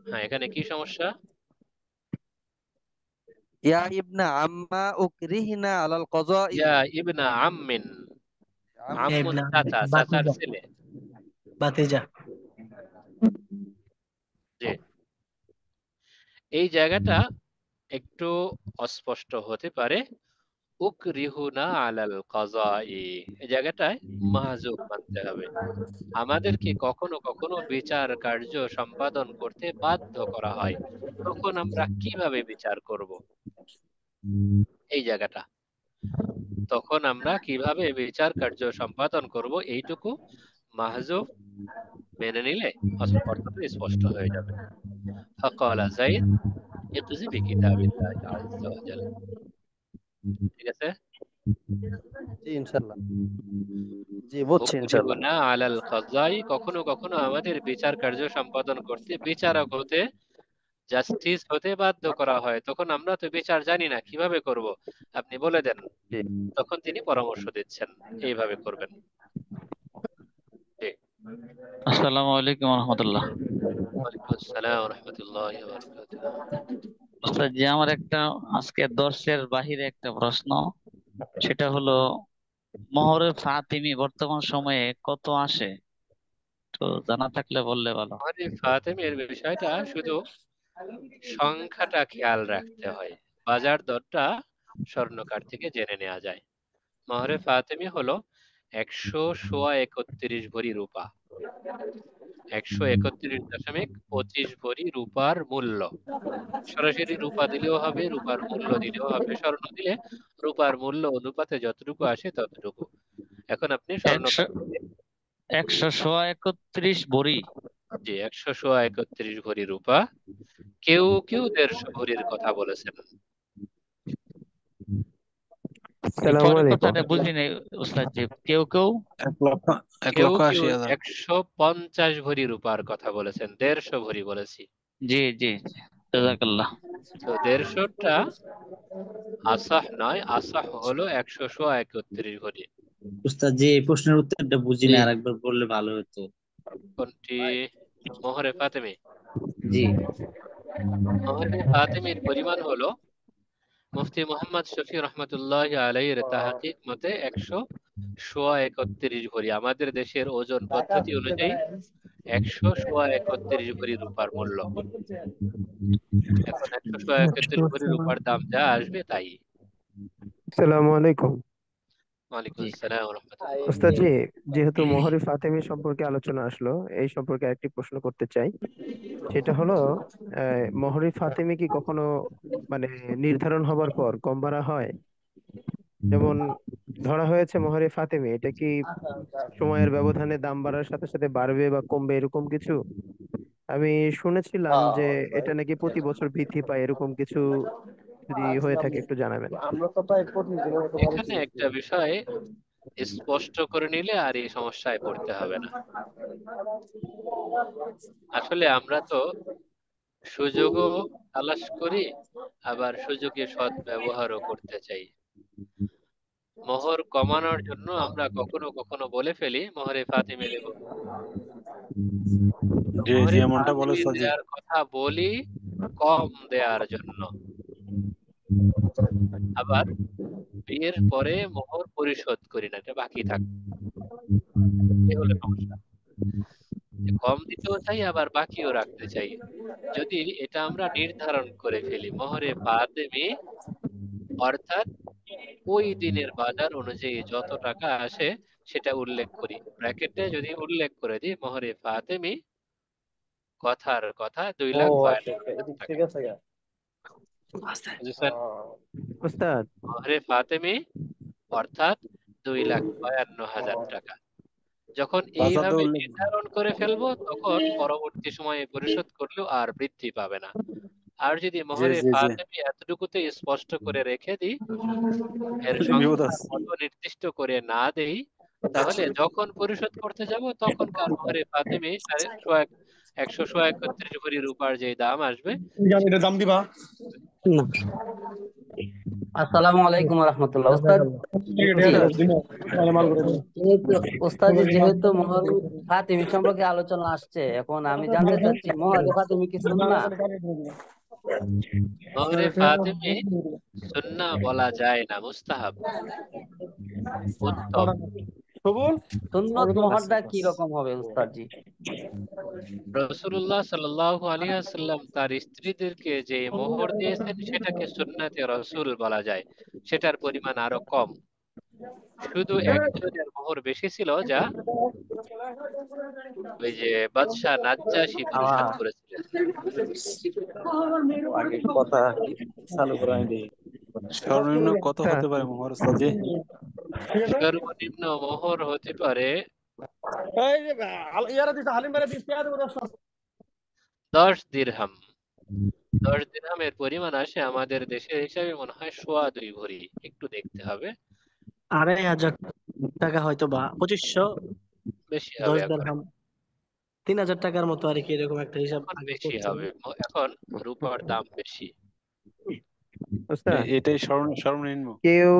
হ্যাঁ, এখানে কি সমস্যা? ইয়া ইবনা আম্মা উকরিহনা আলাল কযাই ইয়া ইবনা আম্মিন, আম্মুন ইবনে চাচা, চাচার বাতিজা ছেলে। বাতিজা। জি, এই জায়গাটা একটু অস্পষ্ট হতে পারে। উকরিহুনা আলাল কাযাই, এই জায়গাটায় মাহযুব মানতে হবে। আমাদেরকে কখনো কখনো বিচার কার্য সম্পাদন করতে বাধ্য করা হয়, তখন আমরা কিভাবে বিচার করব? এই জায়গাটা, তখন আমরা কিভাবে বিচার কার্য সম্পাদন করব এইটুকু মাহযুব মেনে নিলে অর্থটা স্পষ্ট হয়ে যাবে। ফাকালা যায়েদ ইকজি বিকিতাবিল্লাহি আযজা ওয়া জাল। ঠিক আছে? জি ইনশাআল্লাহ, জি বুঝছি ইনশাআল্লাহ। উকরিহুনা আলাল কাযাই, কখনো কখনো আমাদের বিচার কার্য সম্পাদন করতে, বিচারক হতে, জাস্টিস হতে বাধ্য করা হয়, তখন আমরা তো বিচার জানি না কিভাবে করব, আপনি বলে দেন। জি তখন তিনি পরামর্শ দিচ্ছেন এইভাবে করবেন। জি, আসসালামু আলাইকুম রহমতুল্লাহ। ওয়ালাইকুম আসসালাম ওয়া রাহমাতুল্লাহি ওয়া বারাকাতুহু। ওস্তাদ জি, আমার একটা আজকে দর্শের বাহিরে একটা প্রশ্ন, সেটা হলো মহরে ফাতিমি বর্তমান সময়ে কত আসে? তো জানা থাকলে বললে ভালো। আমাদের ফাতেমের বিষয়টা শুধু সংখ্যাটা খেয়াল রাখতে হয়, বাজার দরটা স্বর্ণকার থেকে জেনে নেওয়া যায়। মহরে ফাতেমি হলো 100 ভরি রূপা, 131.25 ভরি রূপার মূল্য। সরাসরি রূপা দিলেও হবে, রূপার মূল্য দিলেও হবে, স্বর্ণ দিলে রূপার মূল্য অনুপাতে যতটুকু আসে ততটুকু। এখন আপনি একশো স্বর্ণকার, 131 ভরি। জি, 131 ভরি রূপা। কেউ কেউ 150 ভরির কথা বলেছেন। এই আসসালামু পরের আলাইকুম। কথাটা বুঝি নাই ওস্তাদ জি। কেউ কেউ 1,80,000। 150 ভরি রূপার কথা বলেছেন, 150 ভরি বলেছি। জি জি জি, জাযাকাল্লাহ। তো 150টা আসাহ নয়, আসাহ হলো 131 ভরি। উস্তাদ জি এই প্রশ্নের উত্তরটা বুঝি জি না, আরেকবার বললে ভালো হতো। কোনটি? মোহরে ফাতেমি। জি মোহরে ফাতেমির পরিমাণ হলো, মুফতি মোহাম্মদ শফি রহমতুল্লাহ আলাইহির তাহকিক মতে 131 ভরি। আমাদের দেশের ওজন পদ্ধতি অনুযায়ী 131 ভরি রূপার মূল্য। এখন 131 ভরি রূপার দাম যা আসবে তাই। আসসালামু আলাইকুম। ওয়ালাইকুম জি আসসালাম ওয়া রাহমাতুল্লাহ। ওস্তাদ জি, যেহেতু মোহরে ফাতেমি সম্পর্কে আলোচনা আসলো, এই সম্পর্কে একটি প্রশ্ন করতে চাই। সেটা হলো মোহরে ফাতেমি কি কখনো মানে নির্ধারণ হবার পর কম বাড়া হয়? যেমন ধরা হয়েছে মোহরে ফাতেমি, এটা কি সময়ের ব্যবধানে দাম বাড়ার সাথে সাথে বাড়বে বা কমবে এরকম কিছু? আমি শুনেছিলাম যে এটা নাকি প্রতি বছর বৃদ্ধি পায়, এরকম কিছু যদি হয়ে থাকে একটু জানাবেন। আমরা তো প্রায় প্রতিদিনের মতো বাড়ি এখানে একটা বিষয় স্পষ্ট করে নিলে আর এই সমস্যায় পড়তে হবে না। আসলে আমরা তো সুযোগও তালাশ করি, আবার সুযোগে সৎ ব্যবহারও করতে চাই। মোহর কমানোর জন্য আমরা কখনো কখনো বলে ফেলি মোহরে ফাতিমি দেব। জি জি, মোহরে এমনটা বলে ফাতিমি উস্তাদ জি। দেওয়ার কথা বলি কম দেওয়ার জন্য, আবার বিয়ের পরে মোহর পরিশোধ করি না, এটা বাকি থাকে। এই হলো সমস্যা, যে কম দিতেও চাই আবার বাকিও রাখতে চাই। যদি এটা আমরা নির্ধারণ করে ফেলি মোহরে ফাতিমি, অর্থাৎ ওই দিনের বাজার অনুযায়ী যত টাকা আসে সেটা উল্লেখ করি, ব্র্যাকেটে যদি উল্লেখ করে দিই মোহরে ফাতেমি, কথার কথা 2,52,000 টাকা। ঠিক আছে বুঝেছেন? উস্তাদ, মোহরে ফাতেমি অর্থাৎ 2,52,000 টাকা। যখন বাজার এইভাবে দর উল্লেখ। নির্ধারণ করে ফেলবো তখন পরবর্তী সময়ে পরিশোধ করলেও আর বৃদ্ধি পাবে না। আর যদি জি মোহরে জি জি, ফাতেমি এতটুকুতে স্পষ্ট করে রেখে দিই, এর তাহলে বিপদ সংখ্যা আছে। কত নির্দিষ্ট করে না দেই, তাহলে যখন পরিশোধ করতে যাব তখনকার মোহরে ফাতেমি 131 ভরি রূপার যে দাম আসবে এটা দাম দিবা। আসসালামু আলাইকুম রহমতুল্লাহ। উস্তাদ জি, উস্তাদ যেহেতু মোহর ফাতিমি সম্পর্কে আলোচনা আসছে, এখন আমি জানতে চাচ্ছি মোহরে ফাতিমি কি সুন্নাহ? মোহরে ফাতেমি সুন্নাহ বলা যায় না, মুস্তাহাব, উত্তম। সুন্নত মোহরটা কি রকম হবে উস্তাদ জি? রাসূলুল্লাহ সাল্লাল্লাহু আলাইহি ওয়াসাল্লাম তার স্ত্রীদেরকে যে মোহর দিয়েছেন সেটাকে সুন্নাতে রাসূল বলা যায়, সেটার পরিমাণ আরো কম। শুধু একজনের মোহর বেশি ছিল, যা ওই যে বাদশাহ নাজ্জাশী পরিশোধ করেছিলেন। আগে কথা চালু করে আনি দিই। সর্বনিম্ন কত হতে পারে মোহর উস্তাদ জি? সর্বনিম্ন মোহর হতে পারে 10 দিরহাম। 10 দিরহামের পরিমাণ আসে আমাদের দেশের হিসাবে মনে হয় 2.25 ভরি, একটু দেখতে হবে, 2,500 টাকা হয়তো বা 2500, বেশি 10 হবে এখন। দিরহাম 3,000 টাকার মতো আর কি, এরকম একটা হিসাব এখন আগে বেশি করছিলাম। হবে, এখন রূপার দাম বেশি। উস্তাদ, এটাই সর্বনিম্ন। কেউ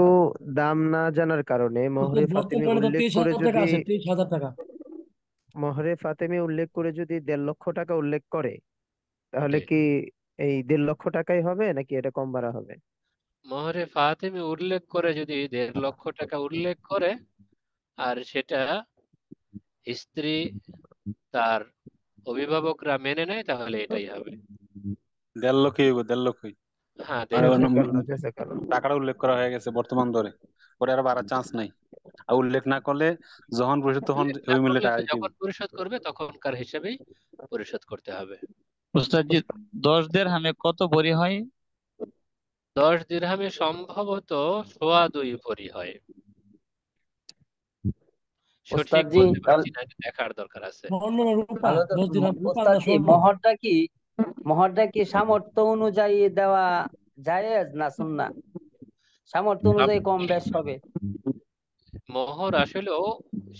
দাম না জানার কারণে মোহরে ফাতেমি বর্তমানে তো উল্লেখ করে 23,000 টাকা যদি আছে, 23,000 টাকা। মোহরে ফাতেমি উল্লেখ করে যদি 1.5 লক্ষ টাকা উল্লেখ করে, তাহলে জি, কি এই 1.5 লক্ষ টাকাই হবে নাকি এটা কম বাড়া হবে? মোহরে ফাতেমি উল্লেখ করে যদি 1.5 লক্ষ টাকা উল্লেখ করে আর সেটা স্ত্রী তার অভিভাবকরা মেনে নেয়, তাহলে এটাই হবে। 1.5 লক্ষই হইব, 1.5 লক্ষই। হ্যাঁ, আর 1.5 লক্ষ। জাযাকাল্লাহ, জাযাকাল্লাহ। টাকাটা উল্লেখ করা হয়ে গেছে বর্তমান দরে, পরে আর বাড়ার চান্স নাই। আর উল্লেখ না করলে যখন পরিশোধ তখন উল্লেখ না ওই মূল্যে করলে টাকা তো দিতে যখন হবে। পরিশোধ করবে তখনকার হিসেবেই পরিশোধ করতে হবে। উস্তাদ জি, 10 দিরহামে কত ভরি হয়? 10 দিরহামে সম্ভবত 2.25 ভরি হয়, সঠিক উস্তাদ জি, বলতে তাহলে পারছি না, এটা দেখার দরকার আছে। স্বর্ণ না রূপা? তাহলে তো 10 দিরহাম রূপা উস্তাদ না জি, স্বর্ণ? মোহরটা কি সামর্থ্য অনুযায়ী দেওয়া জায়েজ না সুন্নাহ? সামর্থ্য অনুযায়ী কম বেশ হবে? মোহর আসলেও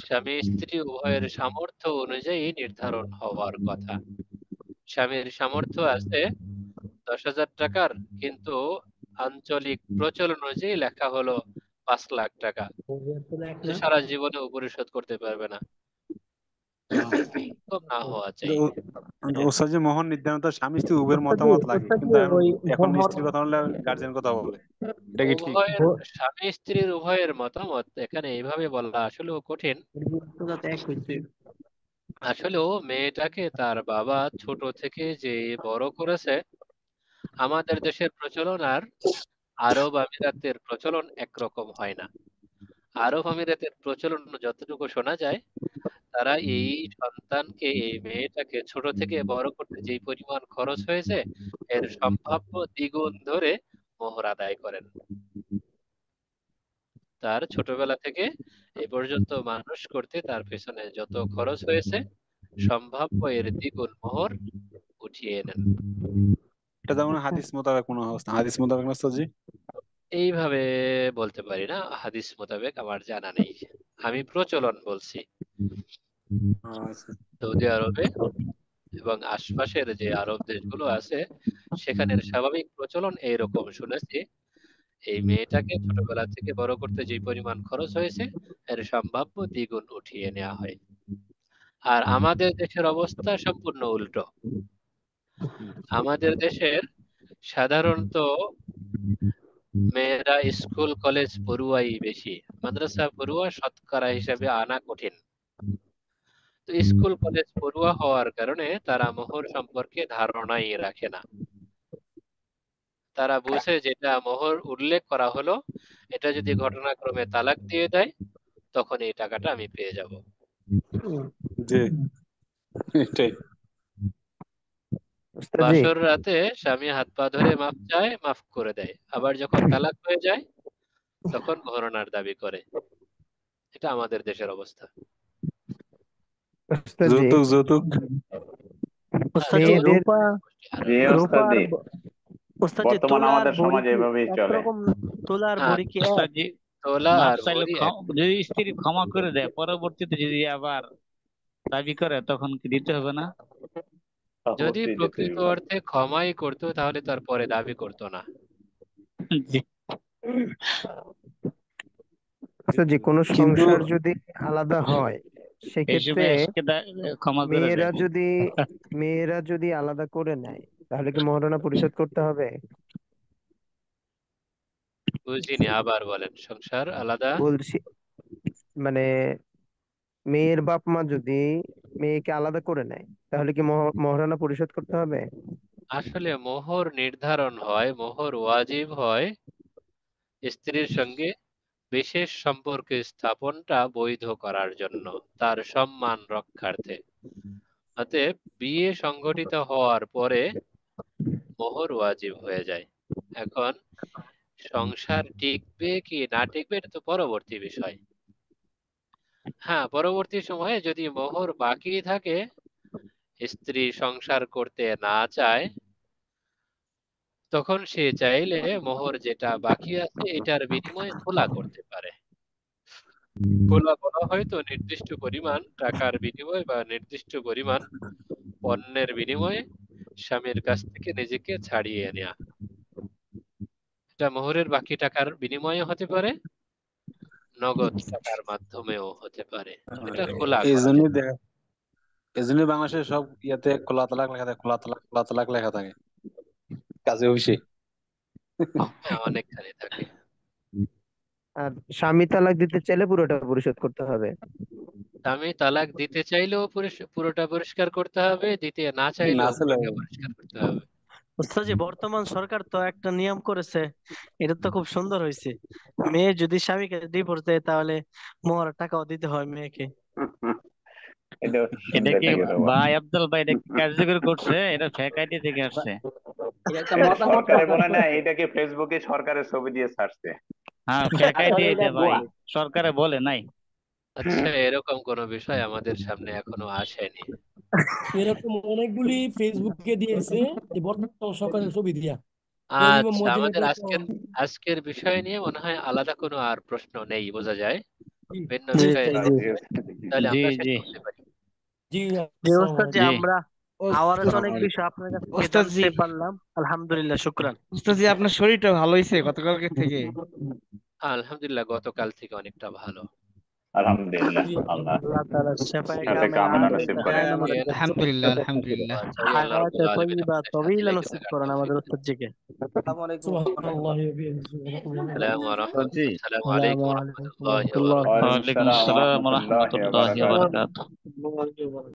স্বামী স্ত্রী উভয়ের সামর্থ্য অনুযায়ী নির্ধারণ হওয়ার কথা। স্বামীর সামর্থ্য আছে 10,000 টাকার, কিন্তু আঞ্চলিক প্রচলন অনুযায়ী লেখা হলো 5 লাখ টাকা, সে সারা জীবনে পরিশোধ করতে পারবে না, কম না হওয়া চাই। ওস্তাদ জি, মোহর নির্ধারণ তো স্বামী স্ত্রী উভয়ের উস্তাদ জি, মতামত লাগে, উস্তাদ কিন্তু জি, ওই এখন মোহর স্ত্রীর কথা বললে গার্জিয়ান কথা বলে, এটা কি ঠিক? উভয়ের, স্বামী স্ত্রীর উভয়ের মতামত এখানে এইভাবে বলা আসলেও কঠিন। এক হইছে। আসলেও মেয়েটাকে তার বাবা ছোট থেকে যে বড় করেছে, আমাদের দেশের প্রচলন আর আরব আমিরাতের প্রচলন একরকম হয় না। আরব আমিরাতের প্রচলন যতটুকু শোনা যায়, তারা এই সন্তানকে, এই মেয়েটাকে ছোট থেকে বড় করতে যেই পরিমাণ খরচ হয়েছে এর সম্ভাব্য দ্বিগুণ ধরে মোহর আদায় করেন। তার ছোটবেলা থেকে এই পর্যন্ত মানুষ করতে তার পেছনে যত খরচ হয়েছে সম্ভাব্য এর দ্বিগুণ মোহর উঠিয়ে নেন। এটা যেমন হাদিস মোতাবেক মনে হয় ওস্তাদ। হাদিস মোতাবেক না ওস্তাদ জি? এইভাবে বলতে পারি না, হাদিস মোতাবেক আমার জানা নেই, আমি প্রচলন বলছি। আচ্ছা। সৌদি আরবে এবং আশপাশের যে আরব দেশগুলো আছে সেখানের স্বাভাবিক প্রচলন এইরকম শুনেছি। এই মেয়েটাকে ছোটবেলা থেকে বড় করতে যে পরিমাণ খরচ হয়েছে এর সম্ভাব্য দ্বিগুণ উঠিয়ে নেওয়া হয়। আর আমাদের দেশের অবস্থা সম্পূর্ণ উল্টো। আমাদের দেশের সাধারণত মেয়েরা স্কুল কলেজ পড়ুয়াই বেশি, মাদ্রাসা পড়ুয়া শতকরা হিসাবে আনা কঠিন। তো স্কুল কলেজ পড়ুয়া হওয়ার কারণে তারা মোহর সম্পর্কে ধারণাই রাখে না। তারা বুঝে যেটা মোহর উল্লেখ করা হলো এটা যদি ঘটনাক্রমে তালাক দিয়ে দেয় তখন এই টাকাটা আমি পেয়ে যাব। জি এটাই। ওস্তাদ জি, বাসর রাতে স্বামী হাত পা ধরে মাফ চায়, মাফ করে দেয়, আবার যখন তালাক হয়ে যায় তখন মোহরানার দাবি করে। এটা আমাদের দেশের অবস্থা। ওস্তাদ জি, যৌতুক যৌতুক। ওস্তাদ জি মেয়েদের রূপা জি রূপা ওস্তাদ আর জি, ওস্তাদ জি বর্তমান তোলা আর আমাদের ভরি সমাজ কি এভাবেই চলে। একরকম? তোলা আর হ্যাঁ, ভরি কি এক? ওস্তাদ জি, তোলা মাফ আর চাইলে ভরি এক। যদি স্ত্রী ক্ষমা করে দেয়, পরবর্তীতে যদি আবার দাবি করে তখন কি দিতে হবে না? যদি অবশ্যই যেতে প্রকৃত হবে। অর্থে ক্ষমাই করতো তাহলে তারপরে দাবি করতো না। জি। ওস্তাদ জি, কোনো কিন্তু সংসার যদি আলাদা হয় এই সেক্ষেত্রে সময় এসকে ক্ষমা করে মেয়েরা দেয়। যদি মেয়েরা যদি আলাদা করে নেয় তাহলে কি মহারণা পরিশোধ করতে হবে? বুঝিনি, আবার বলেন। সংসার আলাদা? বলছি মানে মেয়ের বাপ মা যদি মেয়েকে আলাদা করে নেয় তাহলে কি মহারণা পরিশোধ করতে হবে? আসলে মোহর নির্ধারণ হয়, মোহর ওয়াজিব হয় স্ত্রীর সঙ্গে বিশেষ সম্পর্ক স্থাপনটা বৈধ করার জন্য, তার সম্মান রক্ষার্থে। অতএব বিয়ে সংগঠিত হওয়ার পরে মোহর ওয়াজিব হয়ে যায়। এখন সংসার টিকবে কি না টিকবে এটা তো পরবর্তী বিষয়। হ্যাঁ, পরবর্তী সময়ে যদি মোহর বাকি থাকে, স্ত্রী সংসার করতে না চায়, তখন সে চাইলে মোহর যেটা বাকি আছে এটার বিনিময়ে খোলা করতে পারে। খোলা বলা হয়তো নির্দিষ্ট পরিমাণ টাকার বিনিময়ে বা নির্দিষ্ট পরিমাণ পণ্যের বিনিময়ে স্বামীর কাছ থেকে নিজেকে ছাড়িয়ে নেওয়া। এটা মোহরের বাকি টাকার বিনিময়ে হতে পারে, নগদ টাকার মাধ্যমেও হতে পারে। এটা খোলা এই করা জন্যই যায়। দেখা, এই জন্যই বাংলাদেশের সব ইয়াতে খোলা তালাক লেখা থাকে, খোলা তালাক খোলা তালাক লেখা থাকে কাজে অফিসে। হ্যাঁ, অনেকখানি থাকে। আর স্বামী তালাক দিতে চাইলে পুরোটা পরিশোধ করতে হবে। স্বামী তালাক দিতে চাইলেও পুরোটা পরিষ্কার করতে হবে, দিতে না না চাইলেও চলে পুরোটা পরিষ্কার করতে হবে। ওস্তাদ জি বর্তমান সরকার তো একটা নিয়ম করেছে, এটা তো খুব সুন্দর হয়েছে। মেয়ে যদি স্বামীকে ডিভোর্স দেয় তাহলে মোহরের টাকাও দিতে হয় মেয়েকে। এটা এটা শুনতে কি থেকে বাবা। ভাই আব্দুল ভাই, এটা কি কার্যকর করছে? এটা ফেক আইডি থেকে আসছে। এটা একটা মতামত সরকারে প্রকাশ বলে না, করছে। এটাকে ফেসবুকে সরকারের ছবি দিয়ে ছাড়ছে। হ্যাঁ, ফেক আইডি আসলে এটা এটা ভাই, ভুয়া। সরকারে বলে নাই। আচ্ছা, এরকম কোনো বিষয় আমাদের সামনে এখনো আসেনি। এরকম অনেকগুলি ফেসবুকে দিয়েছে যে বর্তমান সরকারের ছবি দিয়া। ইমাম আচ্ছা, আমাদের মজিনের আজকের বিষয় নিয়ে মনে হয় আলাদা কোনো আর প্রশ্ন নেই, বোঝা যায় ভিন্ন জি বিষয়ে জি জি তাহলে জি আমরা শেষ জি করতে পারি। জি জি আসসালামু ওস্তাদ জি আলাইকুম। জি। আমরা আওয়ারেজ অনেক আসসালামু বিষয় আপনার কাছ থেকে ওস্তাদ জি, জানতে পারলাম, আলহামদুলিল্লাহ, শুকরান। ওস্তাদ জি আপনার শরীরটা ভালো হয়েছে গতকালকে থেকে? আলহামদুলিল্লাহ, গতকাল থেকে অনেকটা ভালো। আলহামদুলিল্লাহ, জি আল্লাহ আল্লাহ তাআলা শেফায়ে সাথে কামেলা কামেলা নসিব আফিয়াতে করেন। দায়েমা নসিব করেন। আলহামদুলিল্লাহ, আলহামদুলিল্লাহ। চাই আল্লাহ হায়াতে রাব্বুল আলামিন তয়্যিবা আমাদের তওয়িলা শান্তি নসিব থাকার করেন আমাদের তৌফিক দান। ওস্তাদ জিকে। আসসালামু আলাইকুম। সুবহানাল্লাহি ওয়া বিহামদিহি সুবহানাল্লাহি আসসালামু ওস্তাদ জি, আসসালামু আসসালামু আলাইকুম ওয়া আলাইকুম রাহমাতুল্লাহি ওয়া ওয়া রাহমাতুল্লাহি বারাকাতুহু। ওয়ালাইকুম ওয়ালাইকুম আসসালাম ওয়া আসসালাম রাহমাতুল্লাহি ওয়া রহমতুল্লাহি ওয়া বারাকাতুহু। বারাকাতুহু। ওয়া বারাকাতুহু।